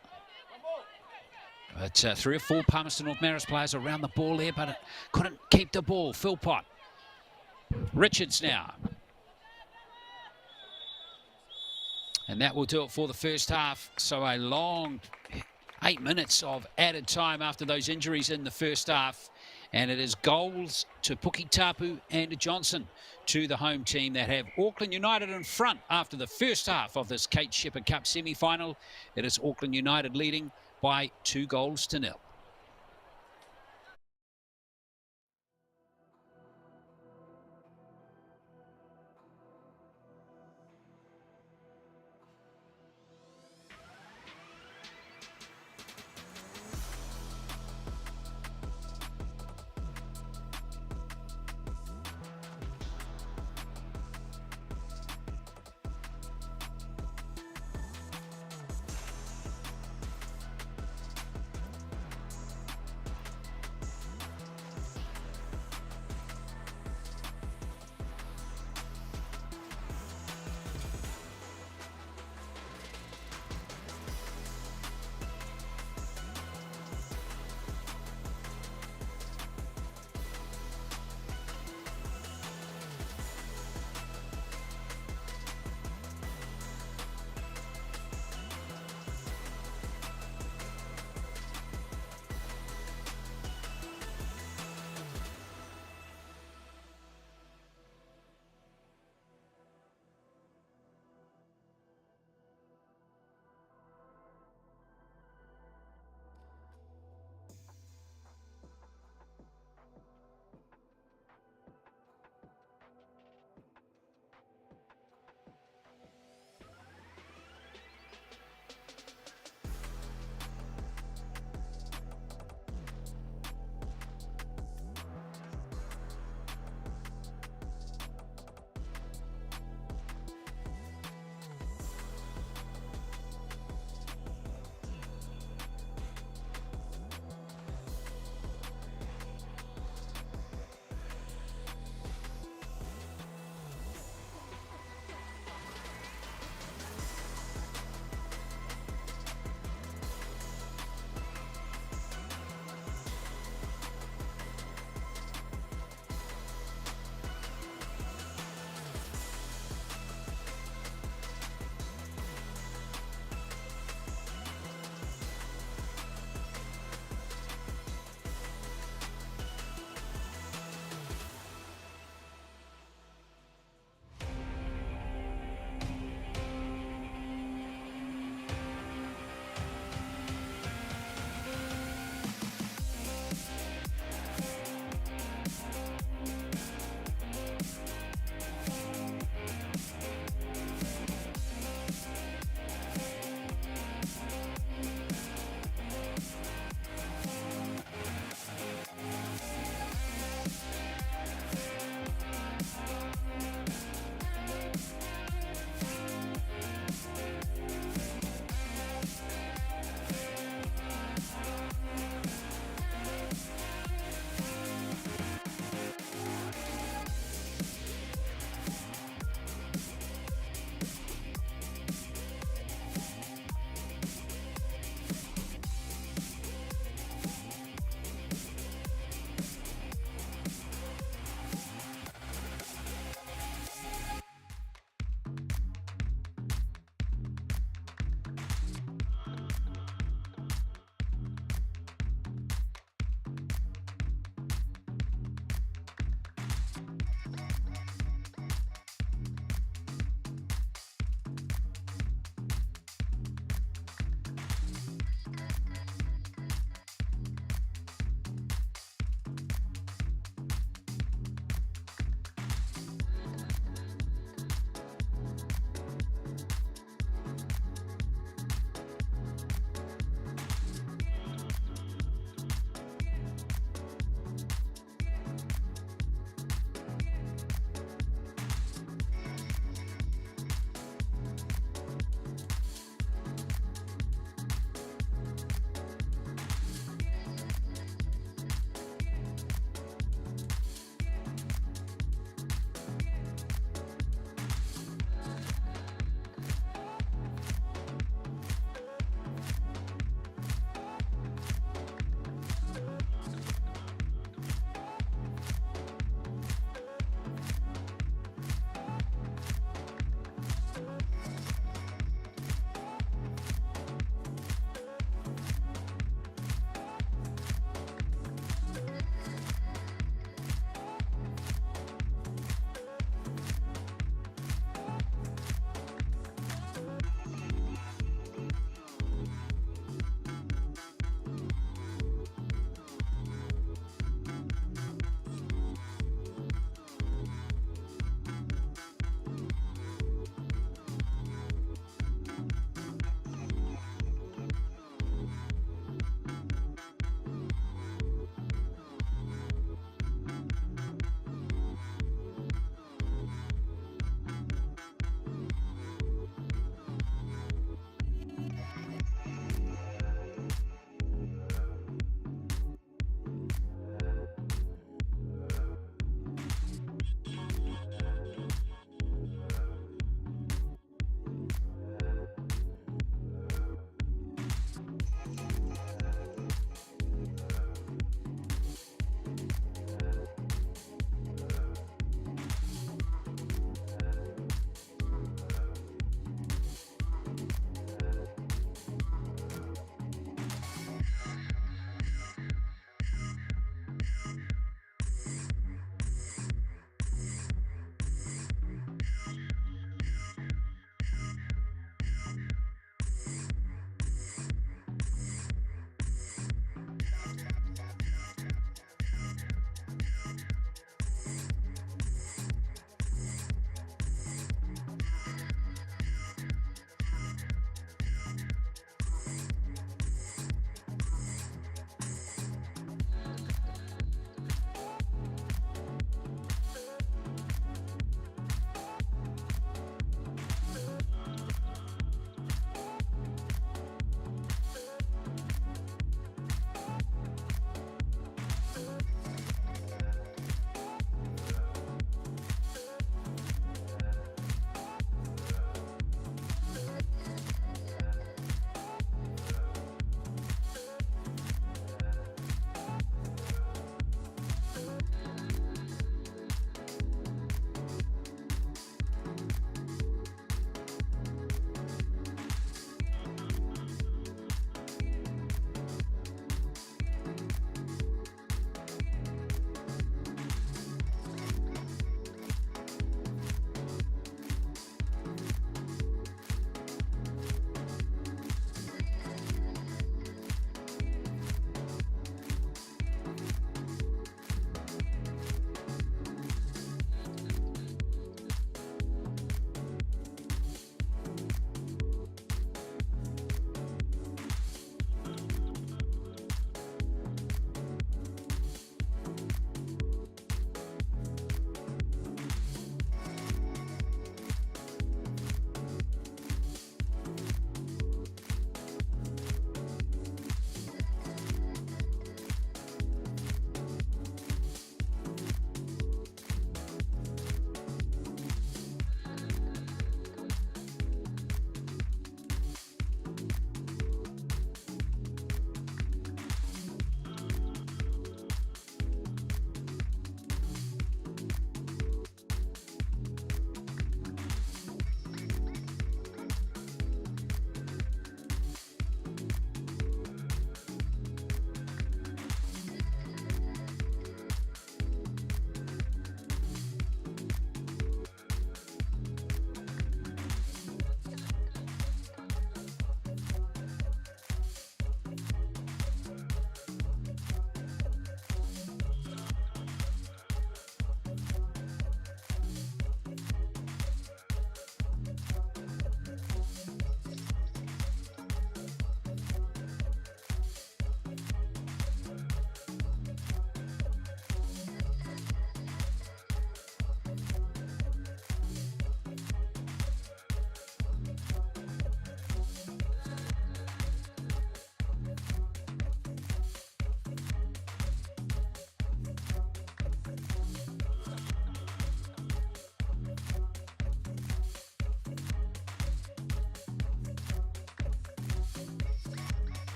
But 3 or 4 Palmerston North Marist players around the ball there, but couldn't keep the ball. Philpott. Richards now. And that will do it for the first half. So a long 8 minutes of added time after those injuries in the first half. And it is goals to Puki Tapu and Johnson to the home team that have Auckland United in front after the first half of this Kate Sheppard Cup semi-final. It is Auckland United leading by 2-0.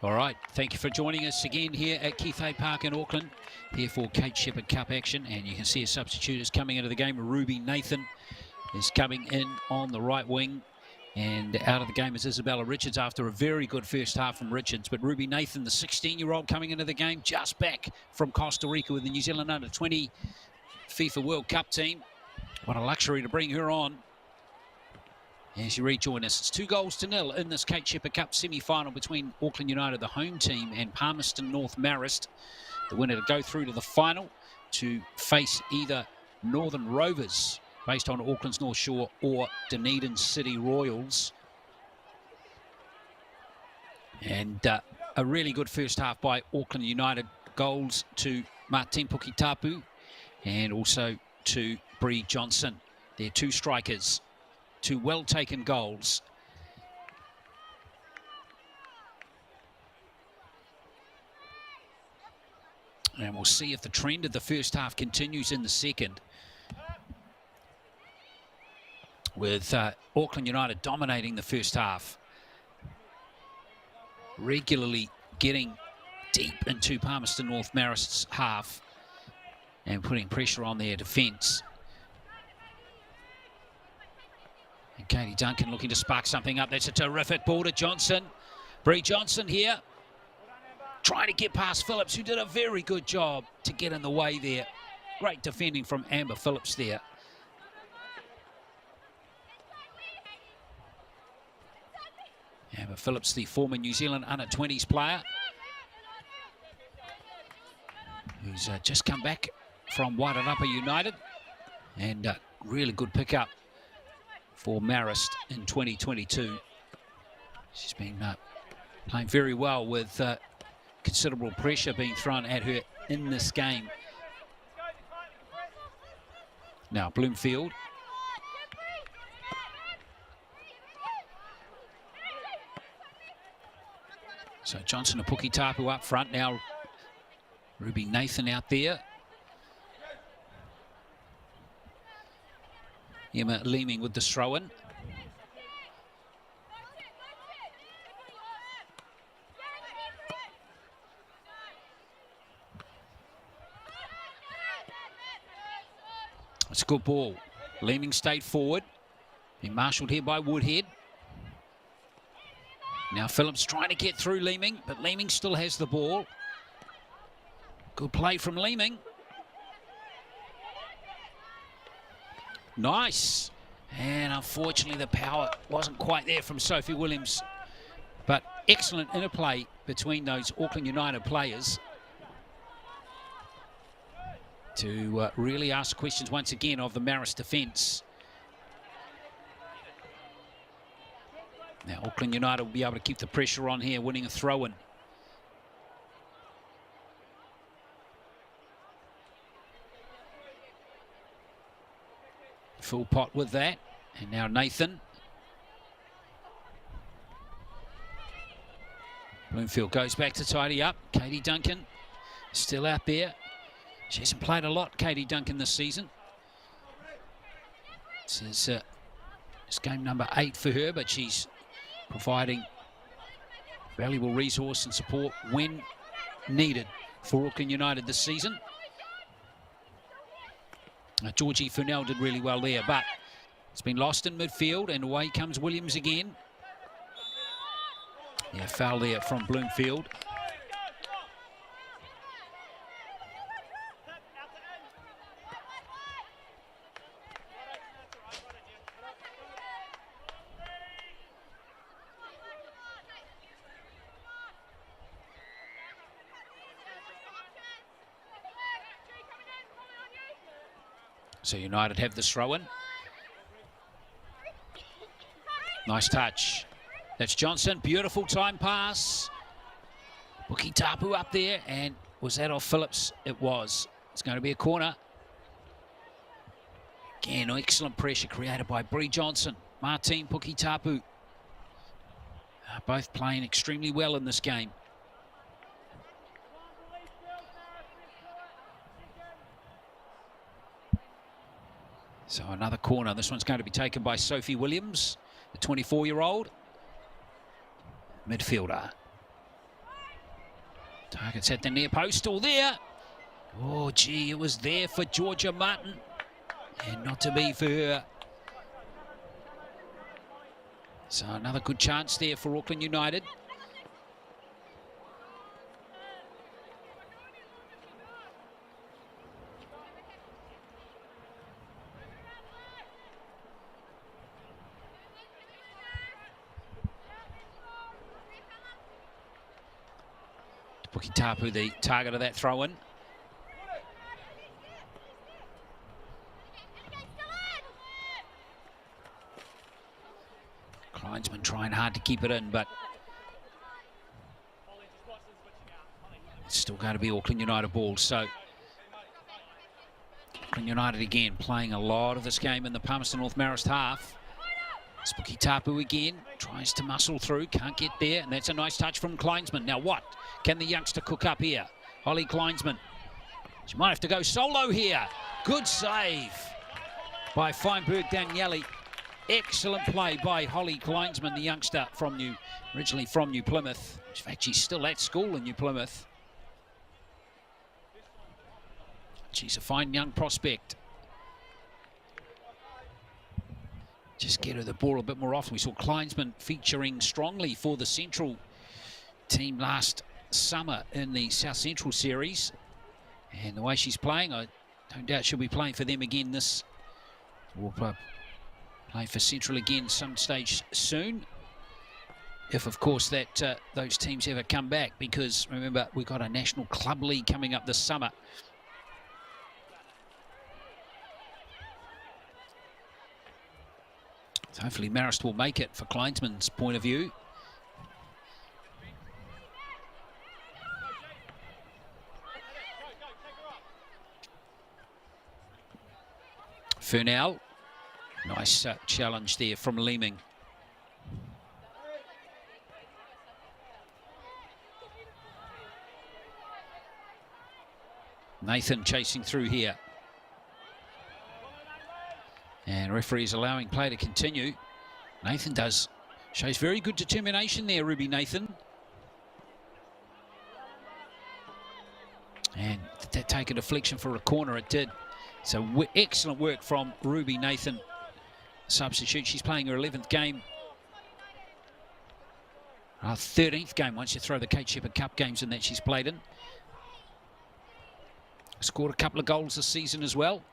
All right, thank you for joining us again here at Keith Park in Auckland, here for Kate Sheppard Cup action. And you can see a substitute is coming into the game. Ruby Nathan is coming in on the right wing. And out of the game is Isabella Richards after a very good first half from Richards. But Ruby Nathan, the 16-year-old coming into the game, just back from Costa Rica with the New Zealand Under-20 FIFA World Cup team. What a luxury to bring her on as you rejoin us. It's 2-0 in this Kate Sheppard Cup semi-final between Auckland United, the home team, and Palmerston North Marist. The winner to go through to the final to face either Northern Rovers, based on Auckland's North Shore, or Dunedin City Royals. And a really good first half by Auckland United. Goals to Martin Pukitapu and also to Bree Johnson. They're two strikers. Two well-taken goals. And we'll see if the trend of the first half continues in the second, with Auckland United dominating the first half, regularly getting deep into Palmerston North Marist's half and putting pressure on their defence. And Katie Duncan looking to spark something up. That's a terrific ball to Johnson. Bree Johnson here, trying to get past Phillips, who did a very good job to get in the way there. Great defending from Amber Phillips there. Amber Phillips, the former New Zealand Under-20s player, who's just come back from Wairarapa United, and really good pickup for Marist in 2022. She's been playing very well with considerable pressure being thrown at her in this game. Now Bloomfield. So Johnson and Pukitapu up front. Now Ruby Nathan out there. Emma Leeming with the throw-in. It's a good ball. Leeming stayed forward. Being marshalled here by Woodhead. Now Phillips trying to get through Leeming, but Leeming still has the ball. Good play from Leeming. Nice. And unfortunately the power wasn't quite there from Sophie Williams. But excellent interplay between those Auckland United players to really ask questions once again of the Marist defence. Now Auckland United will be able to keep the pressure on here, winning a throw-in. Full pot with that. And now Nathan. Bloomfield goes back to tidy up. Katie Duncan still out there. She hasn't played a lot, Katie Duncan, this season. This is it's game number 8 for her, but she's providing valuable resource and support when needed for Auckland United this season. Georgie Furnell did really well there, but it's been lost in midfield, and away comes Williams again. Yeah, foul there from Bloomfield. So United have the throw-in. Nice touch. That's Johnson. Beautiful time pass. Pukitapu up there. And was that off Phillips? It was. It's going to be a corner. Again, excellent pressure created by Bree Johnson. Martine Pukitapu. Both playing extremely well in this game. So another corner. This one's going to be taken by Sophie Williams, the 24-year-old midfielder. Targets at the near post, still there. Oh, gee, it was there for Georgia Martin. And not to be for her. So another good chance there for Auckland United. Pukitapu, the target of that throw-in. Kleinsman trying hard to keep it in, but it's still going to be Auckland United ball. So Auckland United again playing a lot of this game in the Palmerston North Marist half. Pukitapu again tries to muscle through, can't get there, and that's a nice touch from Kleinsman. Now what can the youngster cook up here? Holly Kleinsman. She might have to go solo here. Good save by Feinberg Daniele. Excellent play by Holly Kleinsman, the youngster from originally from New Plymouth. In fact, she's still at school in New Plymouth. She's a fine young prospect. Just get her the ball a bit more often. We saw Kleinsman featuring strongly for the Central team last summer in the South Central series. And the way she's playing, I don't doubt she'll be playing for them again this. We'll play for Central again some stage soon. If, of course, that those teams ever come back. Because, remember, we've got a National Club League coming up this summer. So hopefully Marist will make it for Kleinsman's point of view. Furnell, nice challenge there from Leeming. Nathan chasing through here. And referees allowing play to continue. Nathan shows very good determination there, Ruby Nathan. And did that take a deflection for a corner? It did. So excellent work from Ruby Nathan. Substitute, she's playing her 11th game. 13th game once you throw the Kate Sheppard Cup games in that she's played in. Scored a couple of goals this season as well.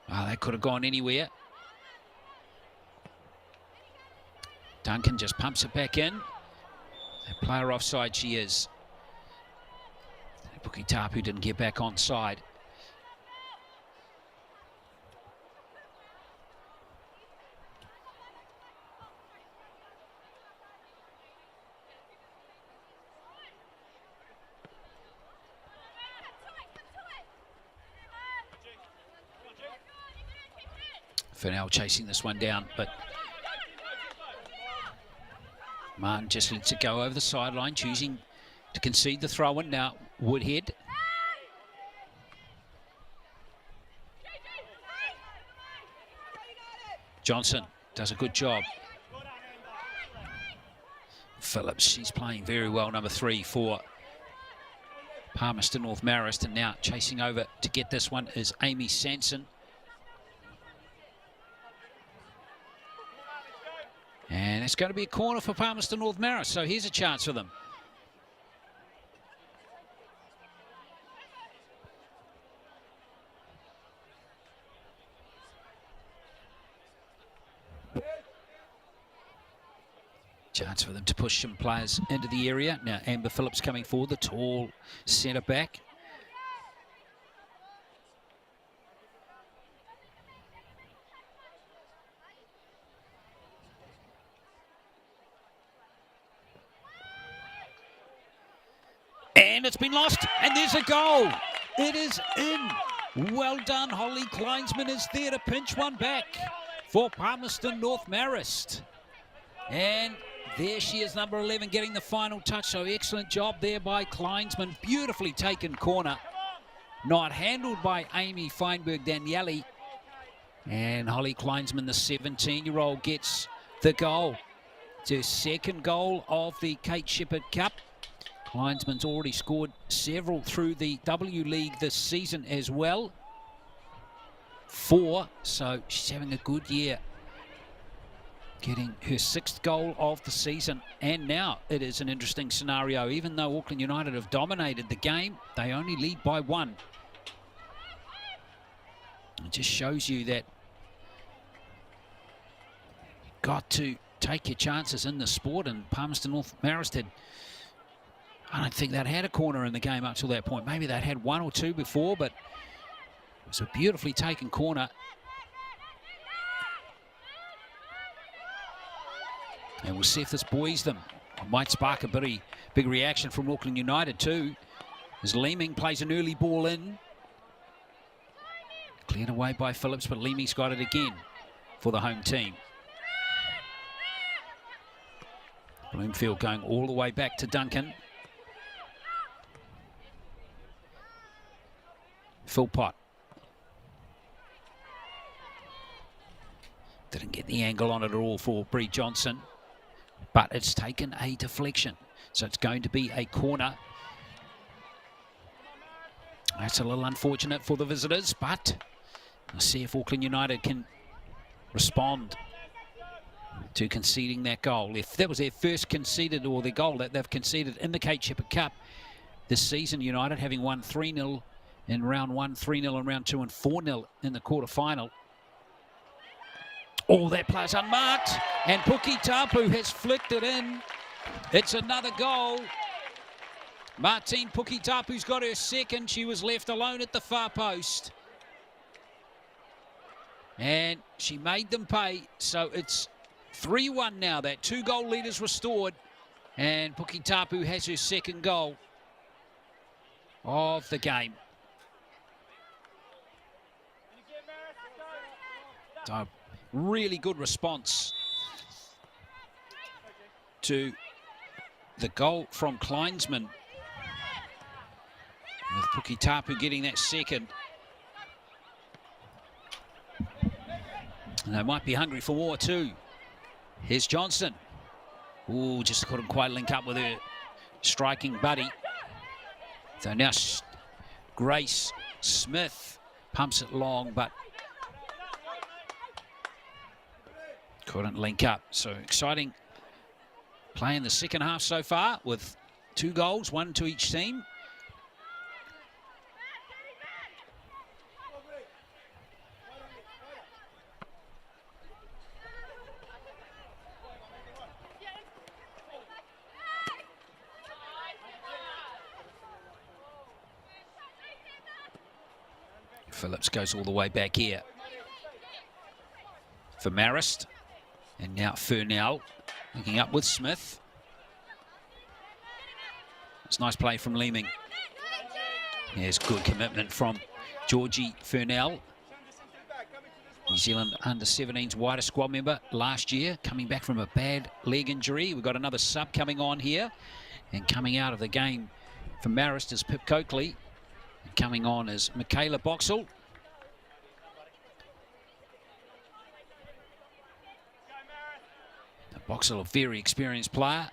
Oh, that could have gone anywhere. Duncan just pumps it back in. That player offside she is. Pukitapu didn't get back onside. Furnell chasing this one down, but Martin just lets it go over the sideline, choosing to concede the throw-in. Now Woodhead. Johnson does a good job. Phillips, she's playing very well, number 3 for Palmerston North Marist, and now chasing over to get this one is Amy Sanson. And it's going to be a corner for Palmerston North Marist, so here's a chance for them. Chance for them to push some players into the area. Now Amber Phillips coming forward, the tall centre back. And it's been lost, and there's a goal. It is in. Well done, Holly Kleinsman is there to pinch one back for Palmerston North Marist. And there she is, number 11, getting the final touch. So excellent job there by Kleinsman. Beautifully taken corner. Not handled by Amy Feinberg-Daniele. And Holly Kleinsman, the 17-year-old, gets the goal. It's her second goal of the Kate Sheppard Cup. Kleinsman's already scored several through the W League this season as well. 4, so she's having a good year. Getting her 6th goal of the season. And now it is an interesting scenario. Even though Auckland United have dominated the game, they only lead by 1. It just shows you that you've got to take your chances in the sport. And Palmerston North Marist had, I don't think they'd had a corner in the game up till that point. Maybe they'd had 1 or 2 before, but it was a beautifully taken corner. And we'll see if this buoys them. It might spark a big reaction from Auckland United too, as Leeming plays an early ball in. Cleared away by Phillips, but Leeming's got it again for the home team. Bloomfield going all the way back to Duncan. Philpott. Didn't get the angle on it at all for Bree Johnson, but it's taken a deflection. So it's going to be a corner. That's a little unfortunate for the visitors, but we'll see if Auckland United can respond to conceding that goal. If that was their first conceded, or the goal that they've conceded in the Kate Sheppard Cup this season, United having won 3-0 in round 1, 3-0 in round 2, and 4-0 in the quarter-final. Oh, that play's unmarked, and Puki Tapu has flicked it in. It's another goal. Martine Puki Tapu's got her second. She was left alone at the far post. And she made them pay, so it's 3-1 now. That 2-goal lead is restored, and Puki Tapu has her second goal of the game. So, really good response to the goal from Kleinsman, with Puki Tapu getting that second. And they might be hungry for more too. Here's Johnson. Ooh, just couldn't quite link up with her striking buddy. So now Grace Smith pumps it long, but couldn't link up. So exciting play in the second half so far, with 2 goals, 1 to each team. Phillips goes all the way back here for Marist. And now Furnell linking up with Smith. It's a nice play from Leeming. There's good commitment from Georgie Furnell. New Zealand under-17's wider squad member last year, coming back from a bad leg injury. We've got another sub coming on here. And coming out of the game for Marist is Pip Coakley. And coming on is Michaela Boxall. Boxall, a very experienced player.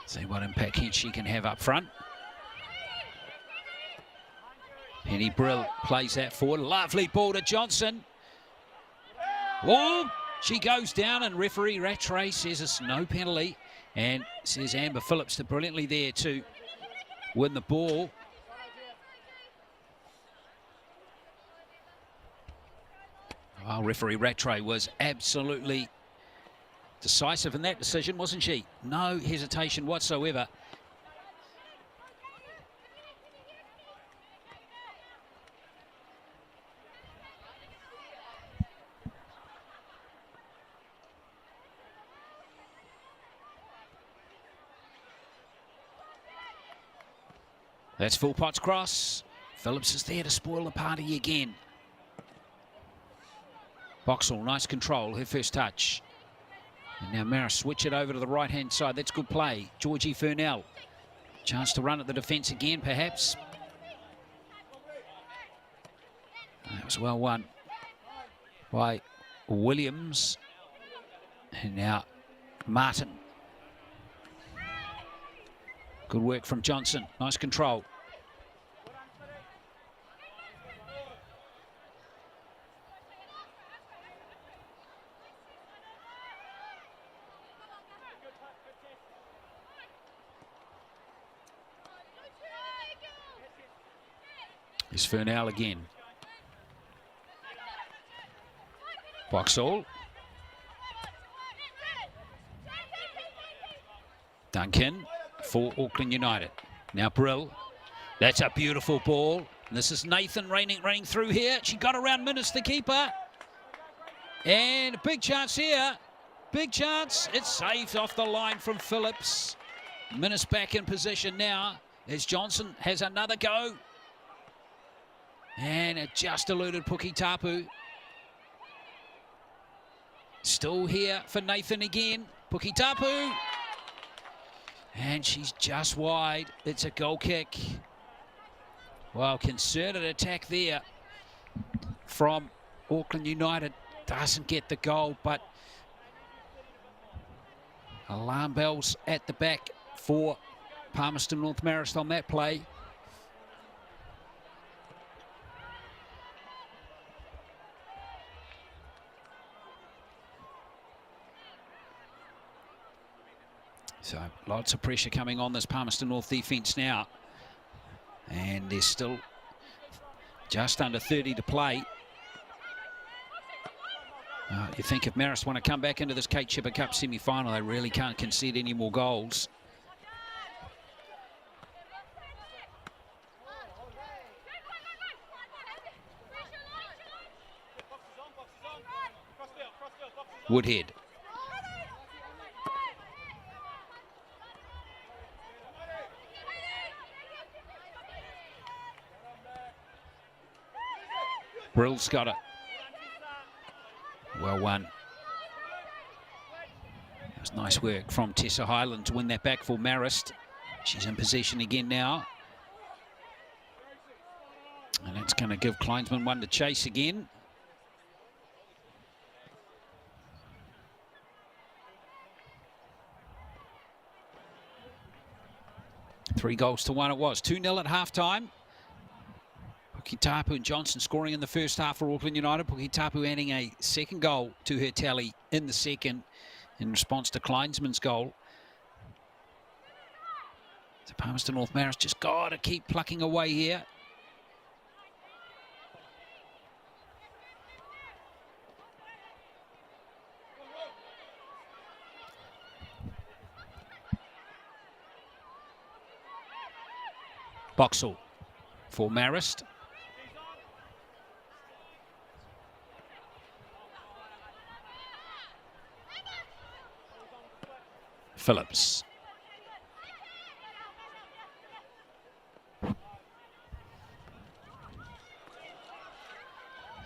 See what impact she can have up front. Penny Brill plays that forward. Lovely ball to Johnson. Oh, she goes down, and referee Rattray says it's no penalty. And says Amber Phillips did brilliantly there to win the ball. Well, referee Rattray was absolutely decisive in that decision, wasn't she? No hesitation whatsoever. That's Philpott's cross. Phillips is there to spoil the party again. Boxall, nice control, her first touch. And now Marist switch it over to the right-hand side. That's good play. Georgie Furnell. Chance to run at the defence again, perhaps. That was well won by Williams. And now Martin. Good work from Johnson. Nice control. Here's Furnell again. Boxall. Duncan for Auckland United. Now Brill. That's a beautiful ball. And this is Nathan running through here. She got around Minnis, the keeper. And a big chance here. Big chance. It's saved off the line from Phillips. Minnis back in position now as Johnson has another go. And it just eluded Puki Tapu. Still here for Nathan again. Puki Tapu. And she's just wide. It's a goal kick. Well, concerted attack there from Auckland United. Doesn't get the goal, but alarm bells at the back for Palmerston North Marist on that play. So lots of pressure coming on this Palmerston North defence now. And there's still just under 30 to play. You think if Marist want to come back into this Kate Sheppard Cup semi-final, they really can't concede any more goals. Woodhead. Brill's got it. Well won. It was nice work from Tessa Highland to win that back for Marist. She's in possession again now. And that's going to give Kleinsman one to chase again. Three goals to one it was. 2-0 at half-time. Puki Tapu and Johnson scoring in the first half for Auckland United. Puki Tapu adding a second goal to her tally in the second in response to Kleinsman's goal. So Palmerston North Marist just got to keep plucking away here. Boxall for Marist. Phillips.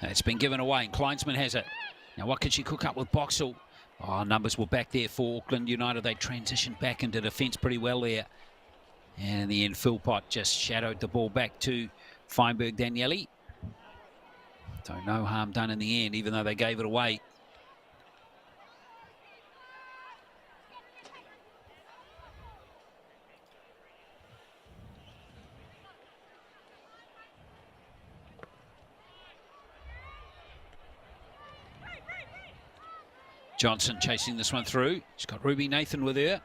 It's been given away and Kleinsman has it. Now what can she cook up with Boxall? Oh, numbers were back there for Auckland United. They transitioned back into defence pretty well there. And in the end, Philpott just shadowed the ball back to Feinberg Daniele. So no harm done in the end, even though they gave it away. Johnson chasing this one through. She's got Ruby Nathan with her.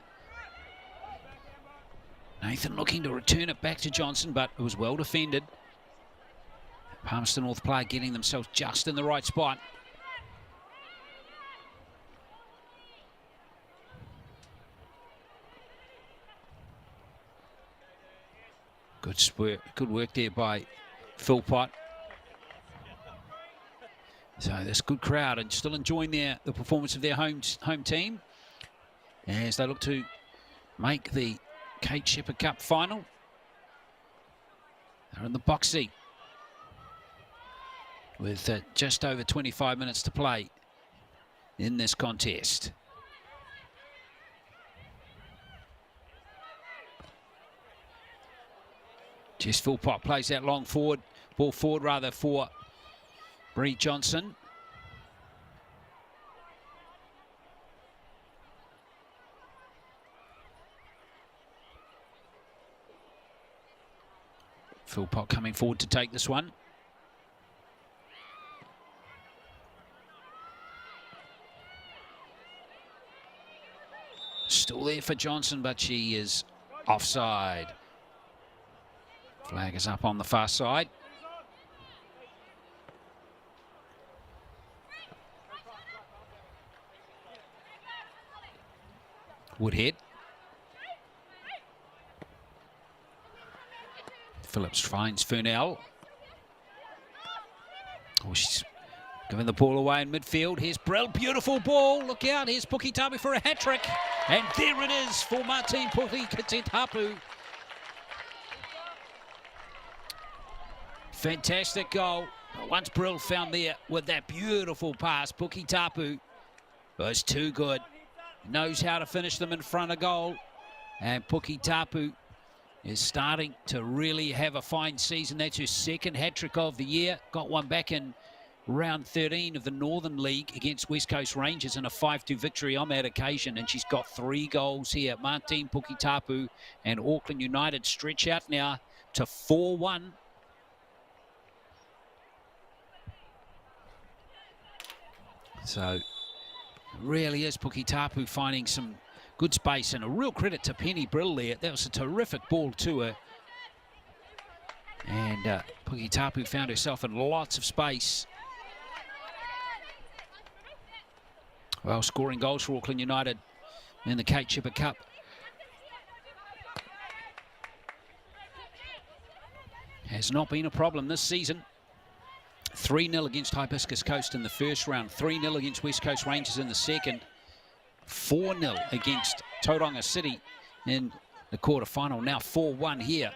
Nathan looking to return it back to Johnson, but it was well defended. Palmerston North player getting themselves just in the right spot. Good work there by Philpott. So this good crowd and still enjoying the performance of their home team as they look to make the Kate Sheppard Cup final. They're in the box seat with just over 25 minutes to play in this contest. Jess Philpott plays that long forward, ball forward rather for Bree Johnson. Philpott coming forward to take this one. Still there for Johnson, but she is offside. Flag is up on the far side. Woodhead. Phillips finds Furnell. Oh, she's giving the ball away in midfield. Here's Brill, beautiful ball. Look out, here's Pukitapu for a hat-trick. And there it is for Martine Pukitapu. Fantastic goal. Once Brill found there with that beautiful pass, Pukitapu was too good. Knows how to finish them in front of goal. And Pukitapu is starting to really have a fine season. That's her second hat-trick of the year. Got one back in round 13 of the Northern League against West Coast Rangers in a 5-2 victory on that occasion. And she's got 3 goals here. Martine Pukitapu and Auckland United stretch out now to 4-1. So, really is Pukitapu finding some good space, and a real credit to Penny Brill there. That was a terrific ball to her. And Pukitapu found herself in lots of space. Well, scoring goals for Auckland United in the Kate Sheppard Cup. Has not been a problem this season. 3-0 against Hibiscus Coast in the first round, 3-0 against West Coast Rangers in the second, 4-0 against Tauranga City in the quarterfinal, now 4-1 here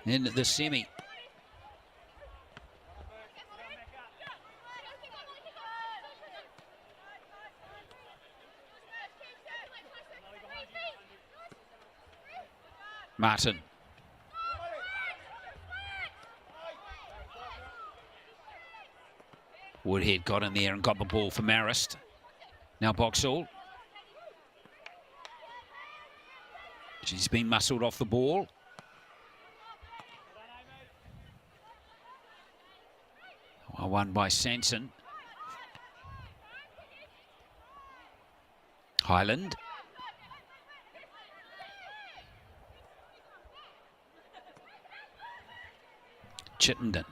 in the semi. Martin. Woodhead got in there and got the ball for Marist. Now Boxall. She's been muscled off the ball. Well, won by Sanson. Highland. Chittenden.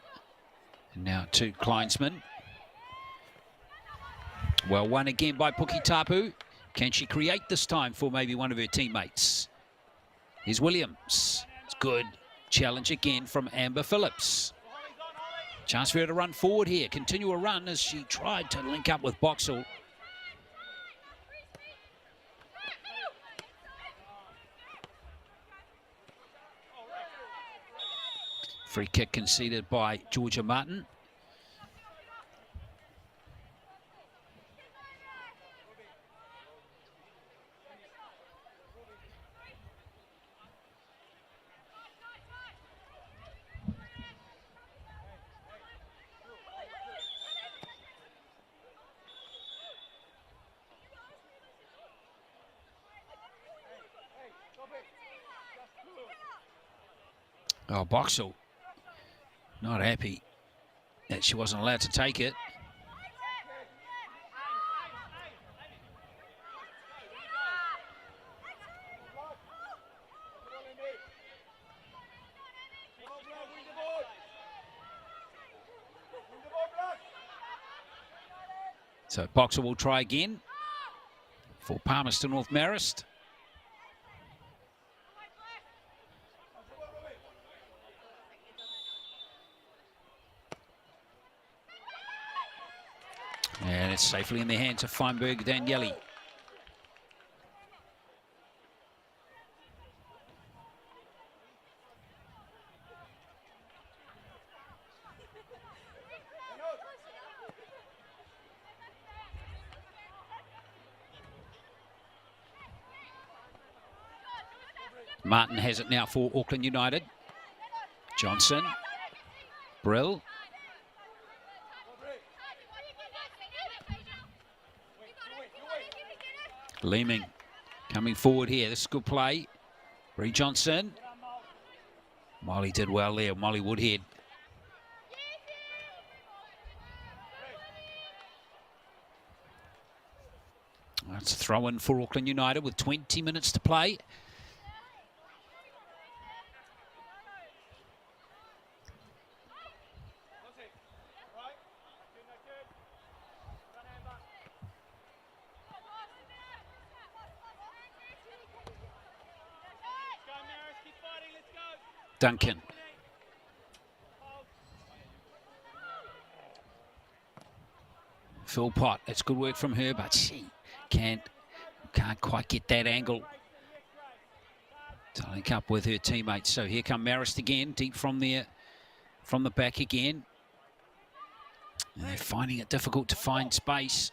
And now to Kleinsman. Well, won again by Pukitapu. Can she create this time for maybe one of her teammates? Here's Williams. It's good. Challenge again from Amber Phillips. Chance for her to run forward here. Continue a run as she tried to link up with Boxall. Free kick conceded by Georgia Martin. Oh, Boxall not happy that she wasn't allowed to take it. So Boxall will try again for Palmerston North Marist. And it's safely in the hands of Feinberg Danieli. Martin has it now for Auckland United. Johnson. Brill. Leeming coming forward here. This is good play. Bree Johnson. Molly did well there. Molly Woodhead. That's a throw-in for Auckland United with 20 minutes to play. Duncan. Philpott, that's good work from her, but she can't quite get that angle to link up with her teammates. So here come Marist again, deep from there, from the back again. And they're finding it difficult to find space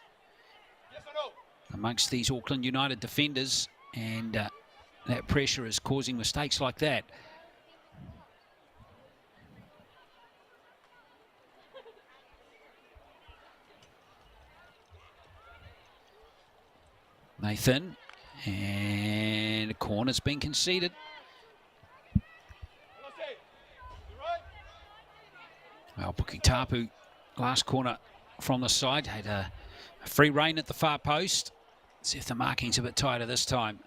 amongst these Auckland United defenders, and that pressure is causing mistakes like that. Nathan, and a corner's been conceded. Well, Puki Tapu, last corner from the side, had a free rein at the far post. See if the marking's a bit tighter this time.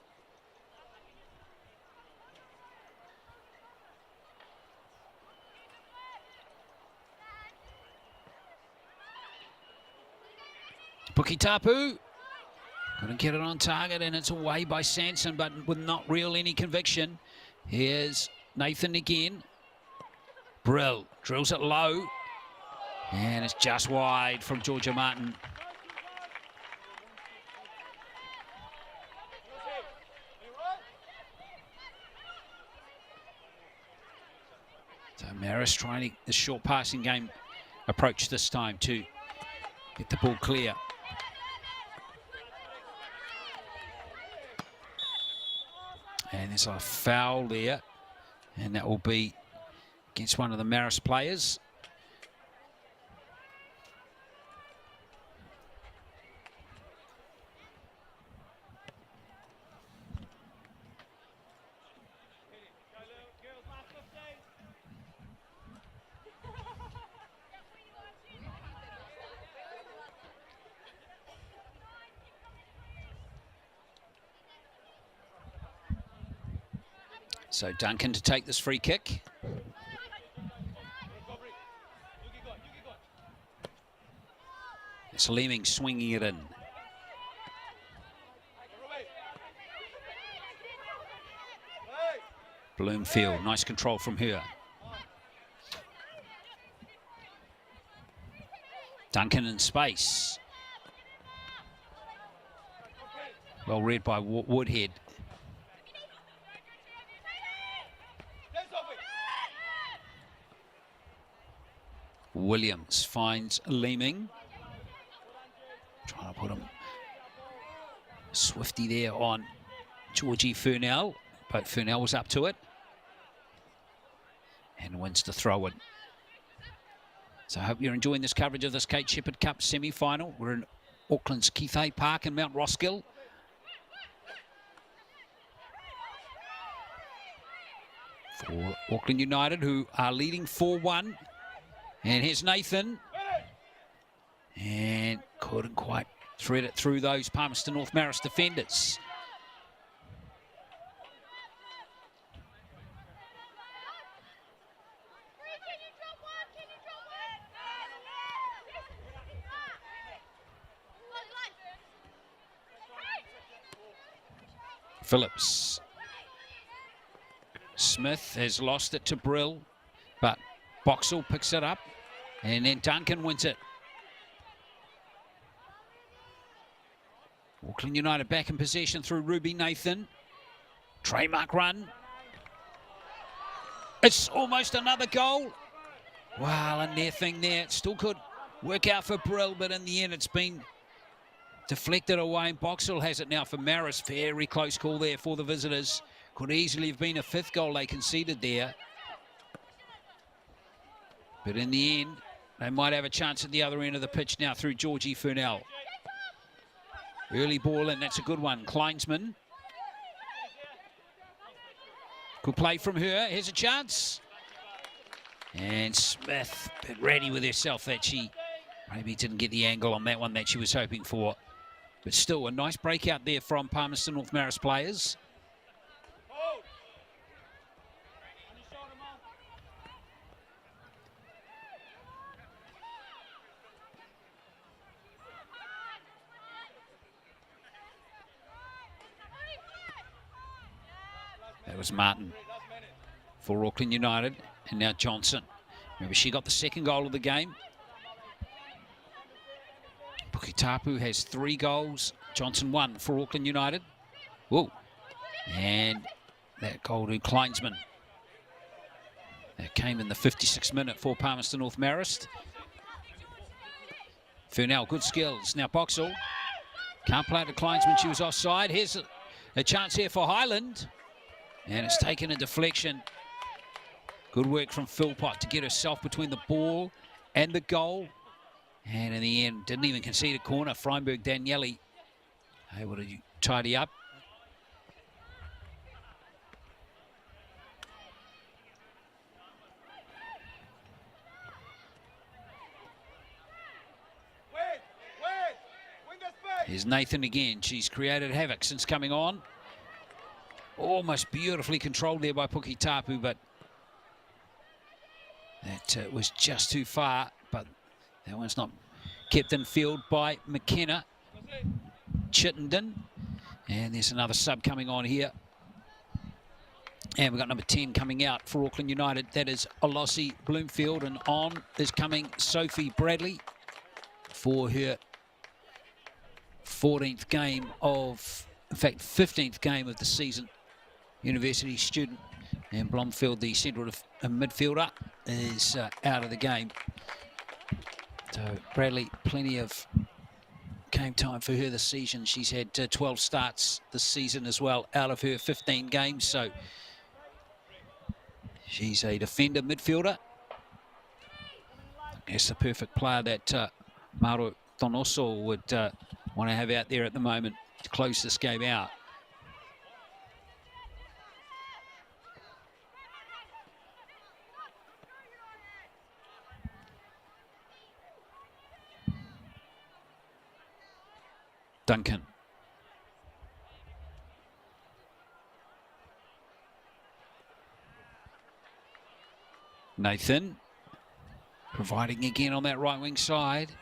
Puki Tapu. Couldn't get it on target, and it's away by Sanson, but with not real any conviction. Here's Nathan again. Brill drills it low, and it's just wide from Georgia Martin. So Marist trying to the short passing game approach this time to get the ball clear. And there's a foul there, and that will be against one of the Marist players. So Duncan to take this free kick. It's Leeming swinging it in. Bloomfield, nice control from her. Duncan in space. Well read by Woodhead. Williams finds Leeming. Trying to put him swifty there on Georgie Furnell, but Furnell was up to it and wins the throw-in. So I hope you're enjoying this coverage of this Kate Sheppard Cup semi-final. We're in Auckland's Keith Park in Mount Roskill. For Auckland United, who are leading 4-1. And here's Nathan. And couldn't quite thread it through those Palmerston North Marist defenders. Phillips. Smith has lost it to Brill, but Boxall picks it up, and then Duncan wins it. Auckland United back in possession through Ruby Nathan. Trademark run. It's almost another goal. Wow, a near thing there. It still could work out for Brill, but in the end it's been deflected away. And Boxall has it now for Marist. Very close call there for the visitors. Could easily have been a 5th goal they conceded there. But in the end, they might have a chance at the other end of the pitch now through Georgie Furnell. Early ball, and that's a good one. Kleinsman. Good play from her. Here's a chance. And Smith, a bit ready with herself that she maybe didn't get the angle on that one that she was hoping for. But still, a nice breakout there from Palmerston North Marist players. That was Martin for Auckland United, and now Johnson. Remember, she got the 2nd goal of the game. Pukitapu has 3 goals. Johnson 1 for Auckland United. Whoa. And that goal to Kleinsman. That came in the 56th minute for Palmerston North Marist. Furnell, good skills. Now Boxall. Can't play to Kleinsman. She was offside. Here's a chance here for Highland. And it's taken a deflection. Good work from Philpott to get herself between the ball and the goal. And in the end, didn't even concede a corner. Freinberg Daniele able to tidy up. Here's Nathan again. She's created havoc since coming on. Almost beautifully controlled there by Pukitapu, but that was just too far. But that one's not kept in field by McKenna. Chittenden. And there's another sub coming on here. And we've got number 10 coming out for Auckland United. That is Olossi Bloomfield. And on is coming Sophie Bradley for her 14th game of, in fact, 15th game of the season. University student. And Blomfield, the central midfielder, is out of the game. So Bradley, plenty of game time for her this season. She's had 12 starts this season as well, out of her 15 games. So she's a defender midfielder. It's the perfect player that Mauro Donoso would want to have out there at the moment to close this game out. Duncan. Nathan providing again on that right wing side.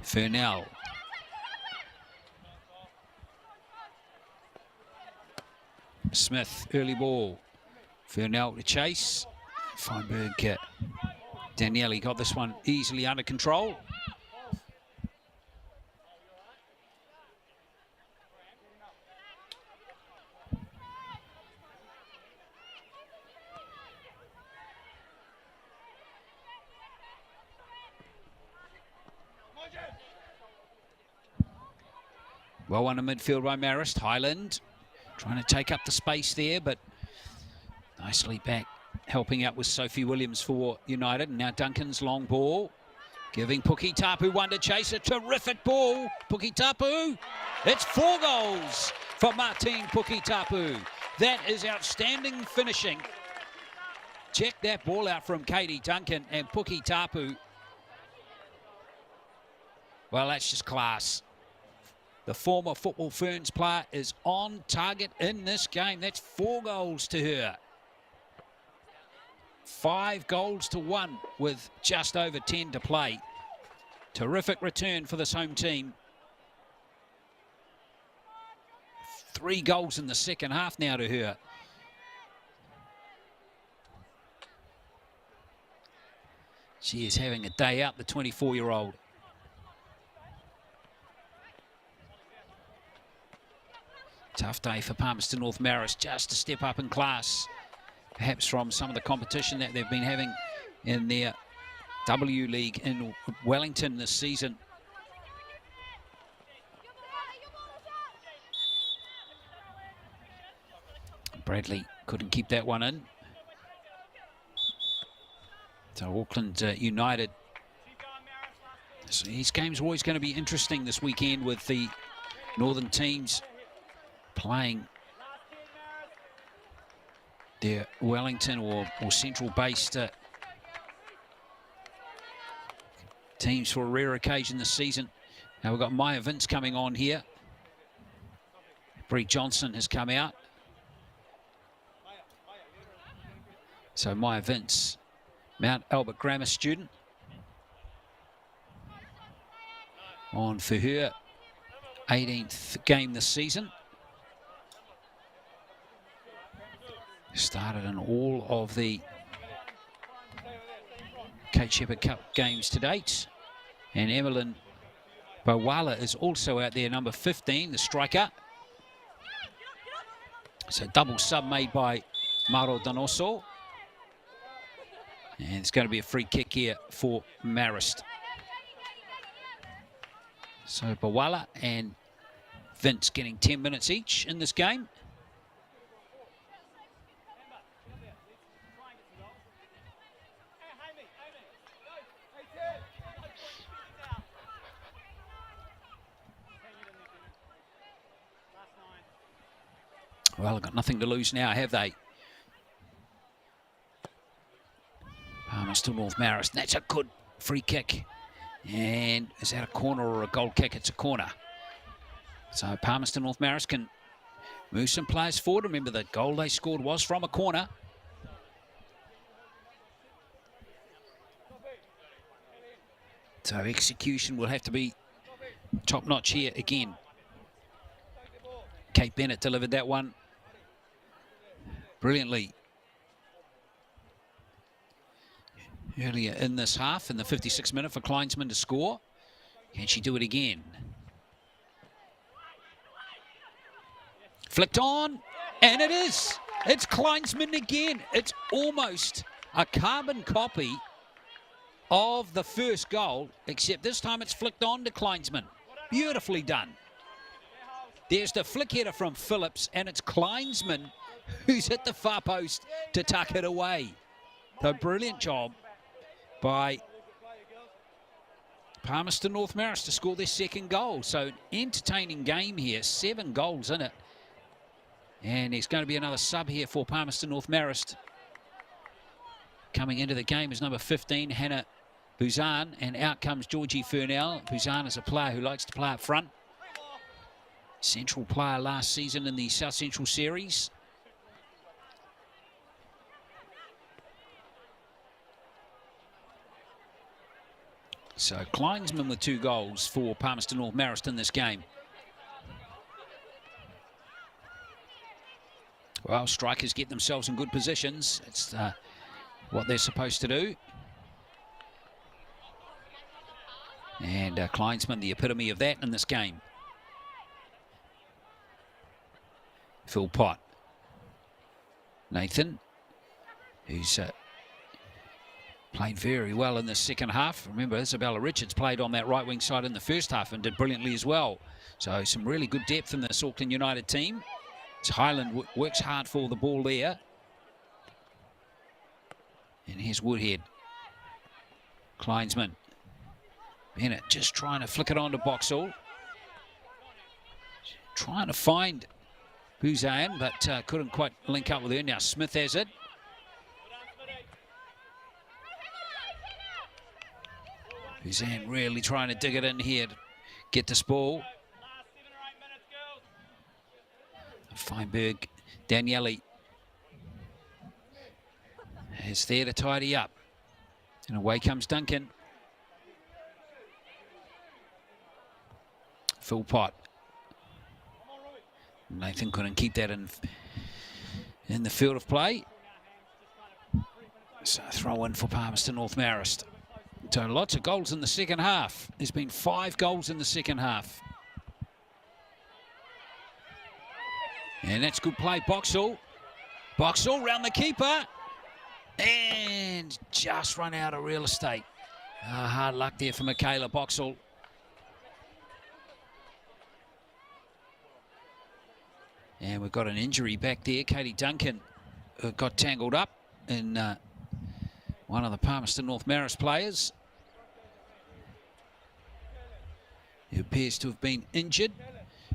Furnell. Smith, early ball. Furnell to chase. Feinberg, Daniele got this one easily under control. Well won in midfield by Marist. Highland trying to take up the space there, but nicely back, helping out with Sophie Williams for United. And now Duncan's long ball, giving Pukitapu one to chase. A terrific ball. Pukitapu. It's 4 goals for Martine Pukitapu. That is outstanding finishing. Check that ball out from Katie Duncan and Pukitapu. Well, that's just class. The former Football Ferns player is on target in this game. That's 4 goals to her. 5 goals to 1 with just over 10 to play. Terrific return for this home team. 3 goals in the second half now to her. She is having a day out, the 24-year-old. Tough day for Palmerston North Marist, just to step up in class, perhaps from some of the competition that they've been having in their W League in Wellington this season. Bradley couldn't keep that one in. So Auckland United. So these games are always going to be interesting this weekend with the northern teams playing their Wellington or central-based teams for a rare occasion this season. Now we've got Maya Vince coming on here. Bree Johnson has come out. So Maya Vince, Mount Albert Grammar student, on for her 18th game this season. Started in all of the Kate Sheppard Cup games to date. And Emmeline Bawala is also out there, number 15, the striker. So double sub made by Maro Donoso. And it's going to be a free kick here for Marist. So Bawala and Vince getting 10 minutes each in this game. Well, they've got nothing to lose now, have they? Palmerston North Marist. That's a good free kick. And is that a corner or a goal kick? It's a corner. So Palmerston North Marist can move some players forward. Remember, the goal they scored was from a corner. So execution will have to be top-notch here again. Kate Bennett delivered that one brilliantly earlier in this half, in the 56th minute, for Kleinsman to score. Can she do it again? Flicked on, and it is. It's Kleinsman again. It's almost a carbon copy of the first goal, except this time it's flicked on to Kleinsman. Beautifully done. There's the flick header from Phillips, and it's Kleinsman who's hit the far post to tuck it away. So brilliant job by Palmerston North Marist to score their second goal. So entertaining game here, 7 goals in it. And there's going to be another sub here for Palmerston North Marist. Coming into the game is number 15, Hannah Buzan, and out comes Georgie Furnell. Buzan is a player who likes to play up front. Central player last season in the South Central Series. So Kleinsman with 2 goals for Palmerston North Marist in this game. Well, strikers get themselves in good positions. It's what they're supposed to do. And Kleinsman, the epitome of that in this game. Phil Pott. Nathan, who's played very well in the second half. Remember, Isabella Richards played on that right wing side in the first half and did brilliantly as well. So some really good depth in this Auckland United team. As Highland works hard for the ball there. And here's Woodhead. Kleinsman. Bennett just trying to flick it on to Boxall. Trying to find Buzan, but couldn't quite link up with her. Now Smith has it. Buzan really trying to dig it in here to get this ball. Feinberg, Daniele is there to tidy up. And away comes Duncan. Phil Pott. Nathan couldn't keep that in the field of play. So throw in for Palmerston North Marist. So lots of goals in the second half. There's been 5 goals in the second half. And that's good play, Boxall. Boxall round the keeper. And just run out of real estate. Hard luck there for Michaela Boxall. And we've got an injury back there. Katie Duncan got tangled up in one of the Palmerston North Marist players. He appears to have been injured.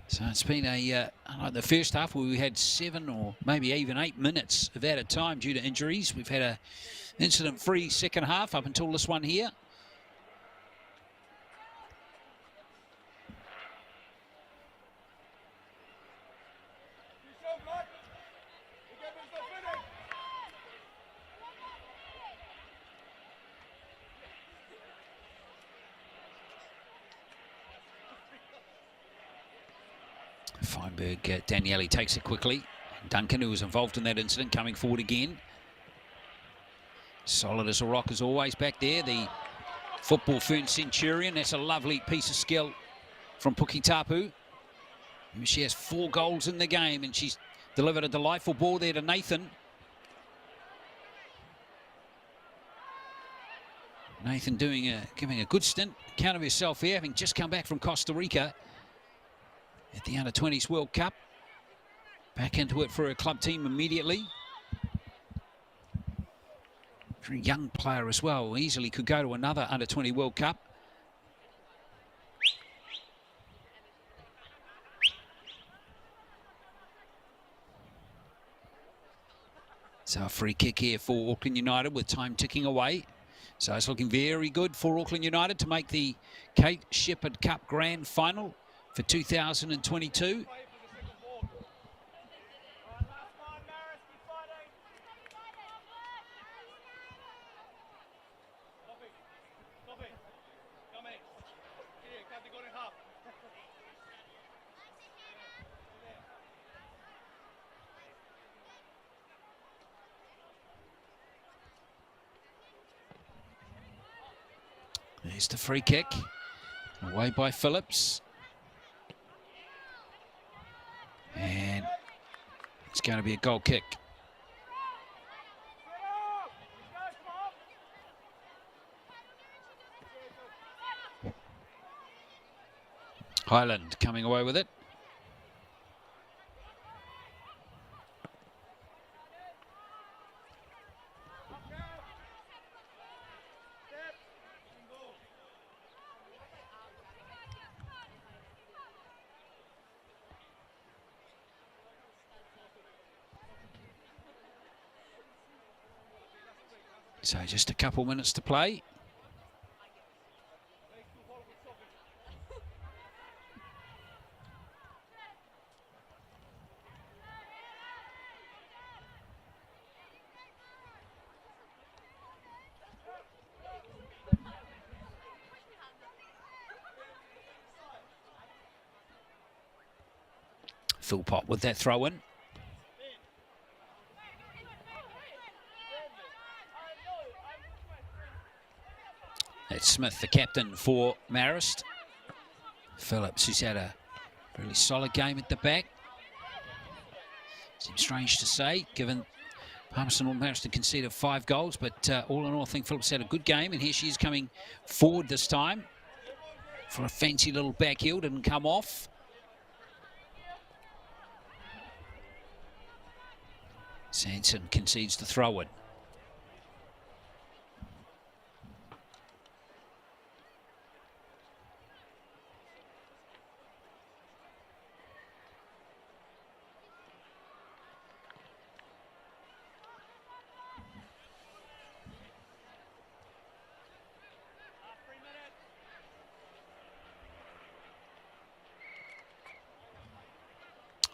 So it's been like the first half where we had 7 or maybe even 8 minutes of added time due to injuries. We've had a incident-free second half up until this one here. Feinberg, Daniele takes it quickly. Duncan, who was involved in that incident, coming forward again. Solid as a rock as always back there. The football fern centurion. That's a lovely piece of skill from Pukitapu. She has 4 goals in the game and she's delivered a delightful ball there to Nathan. Nathan giving a good stint. Account of herself here, having just come back from Costa Rica at the Under-20s World Cup. Back into it for her club team immediately. Very young player as well. Easily could go to another Under-20 World Cup. So a free kick here for Auckland United with time ticking away. So it's looking very good for Auckland United to make the Kate Sheppard Cup Grand Final for 2022. There's the free kick, away by Phillips. And it's going to be a goal kick. Highland coming away with it. So just a couple minutes to play. Philpott with that throw in. That's Smith, the captain for Marist. Phillips, who's had a really solid game at the back. Seems strange to say, given Palmerston North Marist had conceded 5 goals, but all in all, I think Phillips had a good game, and here she is coming forward this time for a fancy little back heel, didn't come off. Sanson concedes the throw-in.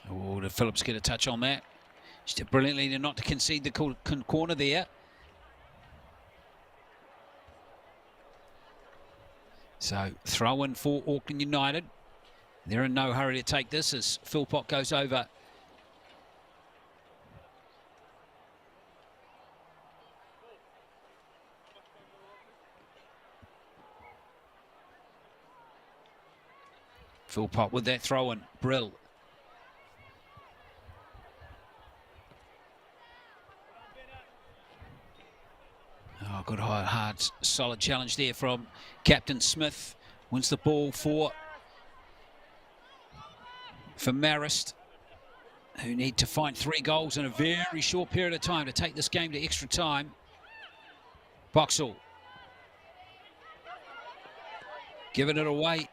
Oh, did Phillips get a touch on that? She did brilliantly not to concede the corner there. So throw in for Auckland United. They're in no hurry to take this as Philpott goes over. Philpott with that throw in. Brill. Oh, good, hard, solid challenge there from Captain Smith. Wins the ball for Marist. who need to find 3 goals in a very short period of time to take this game to extra time. Boxall giving it away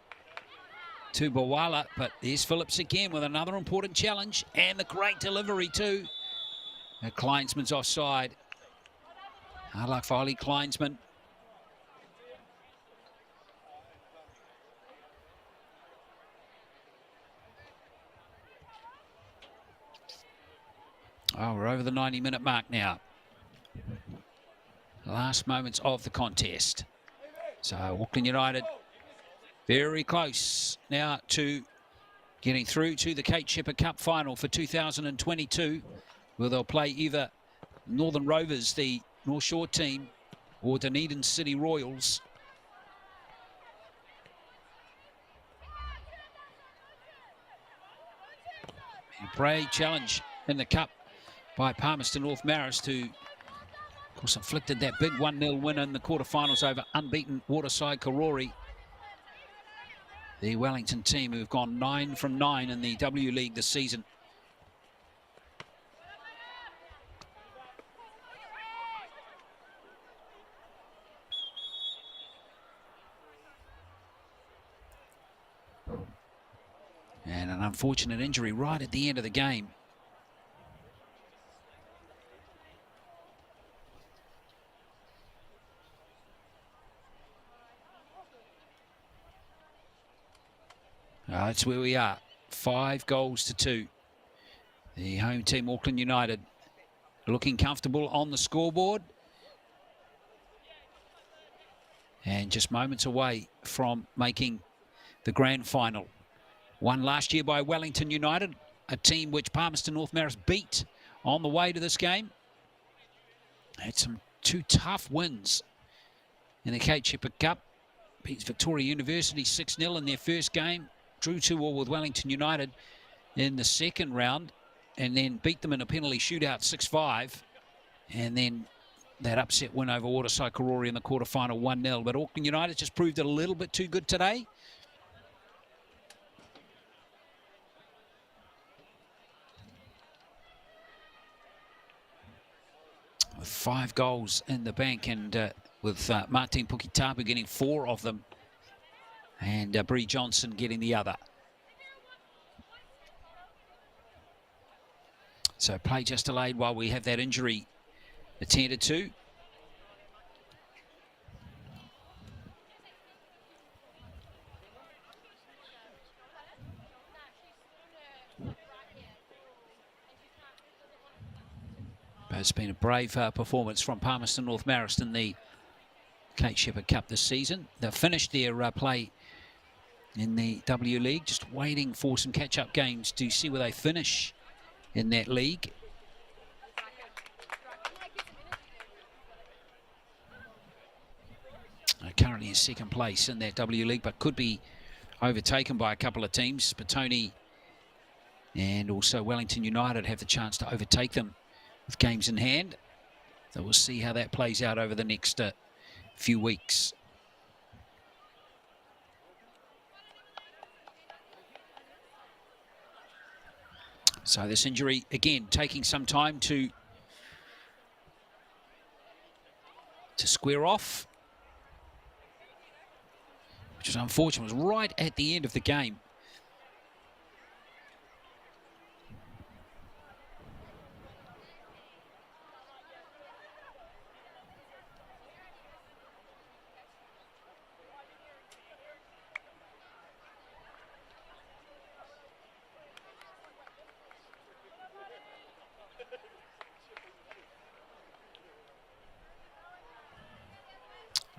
to Bawala, but there's Phillips again with another important challenge and the great delivery too. Kleinsman's offside. Hard luck for Ollie Kleinsman. Oh, we're over the 90-minute mark now. Last moments of the contest. So Auckland United very close now to getting through to the Kate Sheppard Cup final for 2022, where they'll play either Northern Rovers, the North Shore team, or Dunedin City Royals. A brave challenge in the cup by Palmerston North Marist, who of course inflicted that big 1-0 win in the quarterfinals over unbeaten Waterside Karori. The Wellington team, who've gone 9 from 9 in the W League this season. And an unfortunate injury right at the end of the game. That's where we are. 5 goals to 2. The home team, Auckland United, looking comfortable on the scoreboard. And just moments away from making the grand final. Won last year by Wellington United, a team which Palmerston North Marist beat on the way to this game. Had some 2 tough wins in the Kate Sheppard Cup. Beats Victoria University 6-0 in their first game. Drew 2-2 with Wellington United in the second round, and then beat them in a penalty shootout 6-5. And then that upset win over Waterside Karori in the quarterfinal 1-0. But Auckland United just proved it a little bit too good today. With 5 goals in the bank, and with Martin Pukitapu getting 4 of them, and Bree Johnson getting the other. So play just delayed while we have that injury attended to. But it's been a brave performance from Palmerston North Marist in the Kate Sheppard Cup this season. They've finished their play in the W League, just waiting for some catch-up games to see where they finish in that league. Currently in second place in that W League, but could be overtaken by a couple of teams. Petone and also Wellington United have the chance to overtake them with games in hand. So we'll see how that plays out over the next few weeks. So this injury, again, taking some time to square off, which was unfortunate. It was right at the end of the game.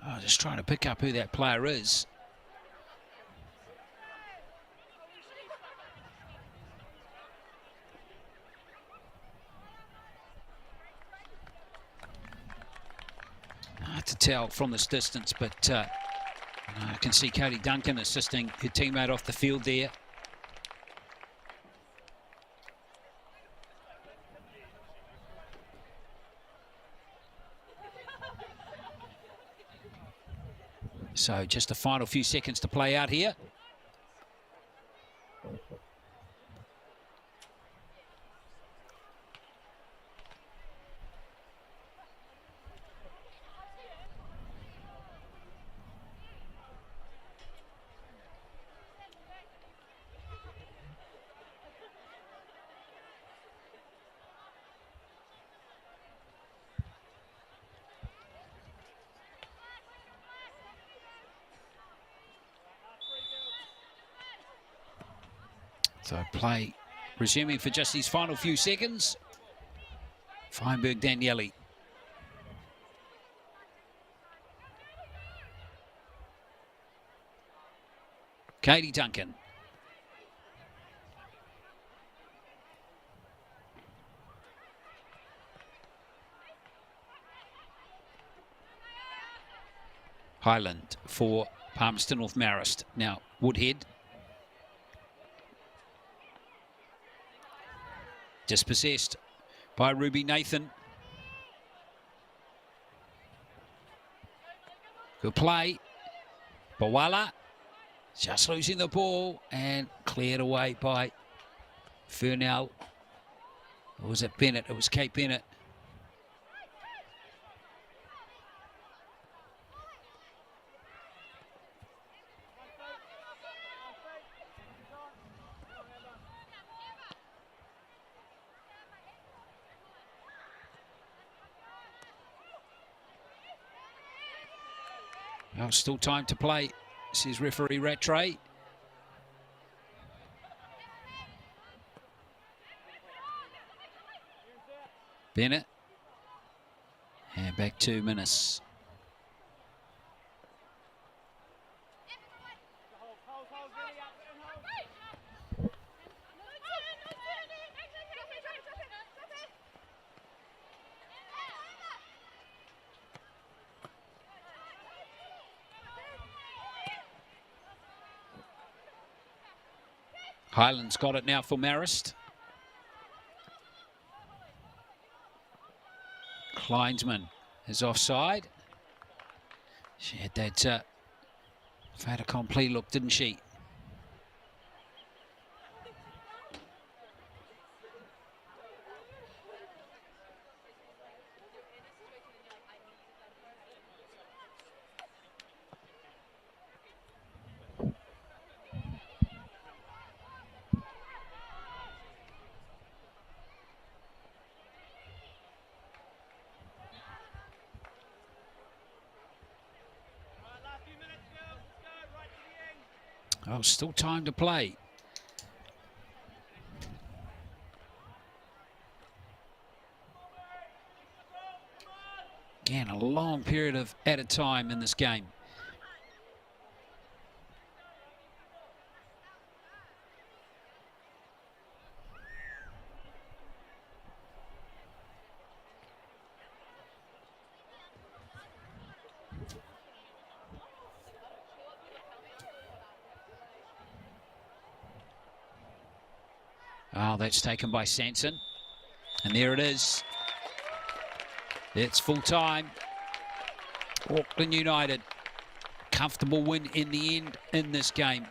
Oh, just trying to pick up who that player is. Hard to tell from this distance, but I can see Cody Duncan assisting her teammate off the field there. So just the final few seconds to play out here. So play resuming for just these final few seconds. Feinberg Daniele. Katie Duncan. Highland for Palmerston North Marist. Now Woodhead. Dispossessed by Ruby Nathan. Good play. Bawala just losing the ball and cleared away by Furnell. Or was it Bennett? It was Kate Bennett. Well, still time to play, says referee Rattray. Bennett. And back 2 minutes. Highland's got it now for Marist. Kleinsman is offside. She had that fait accompli look, didn't she? Oh, still time to play. Again, a long period of added time in this game. Oh, that's taken by Sanson. And there it is. It's full time. Auckland United. Comfortable win in the end in this game.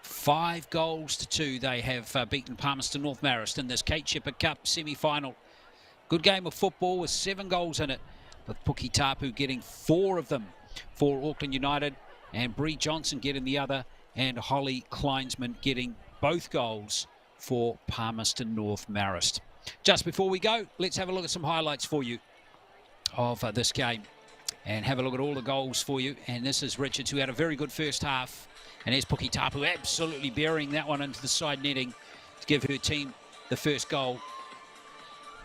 5-2 they have beaten Palmerston North Marist in this Kate Sheppard Cup semi-final. Good game of football with 7 goals in it, with Puki Tapu getting 4 of them for Auckland United, and Bree Johnson getting the other, and Holly Kleinsman getting both goals for Palmerston North Marist. Just before we go, let's have a look at some highlights for you of this game and have a look at all the goals for you. And this is Richards, who had a very good first half. And there's Puki Tapu absolutely burying that one into the side netting to give her team the first goal.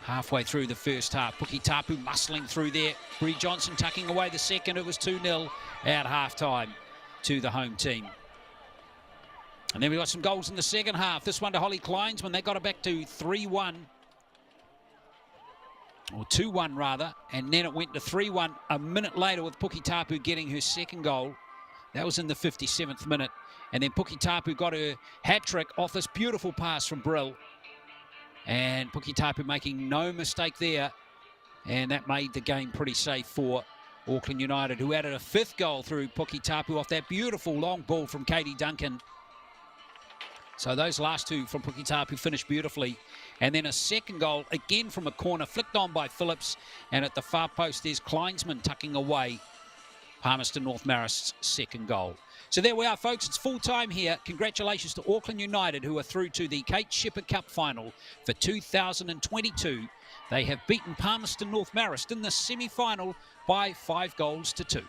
Halfway through the first half, Puki Tapu muscling through there. Bree Johnson tucking away the second. It was 2-0 at half-time to the home team. And then we got some goals in the second half. This one to Holly Kleins when they got it back to 3-1. Or 2-1 rather. And then it went to 3-1 a minute later with Puki Tapu getting her second goal. That was in the 57th minute. And then Puki Tapu got her hat-trick off this beautiful pass from Brill. And Puki Tapu making no mistake there. And that made the game pretty safe for Auckland United, who added a 5th goal through Puki Tapu off that beautiful long ball from Katie Duncan. So those last 2 from Puki Tapu finished beautifully. And then a second goal, again from a corner, flicked on by Phillips. And at the far post, there's Kleinsman tucking away Palmerston North Marist's second goal. So there we are, folks. It's full time here. Congratulations to Auckland United, who are through to the Kate Sheppard Cup final for 2022. They have beaten Palmerston North Marist in the semi-final by 5-2.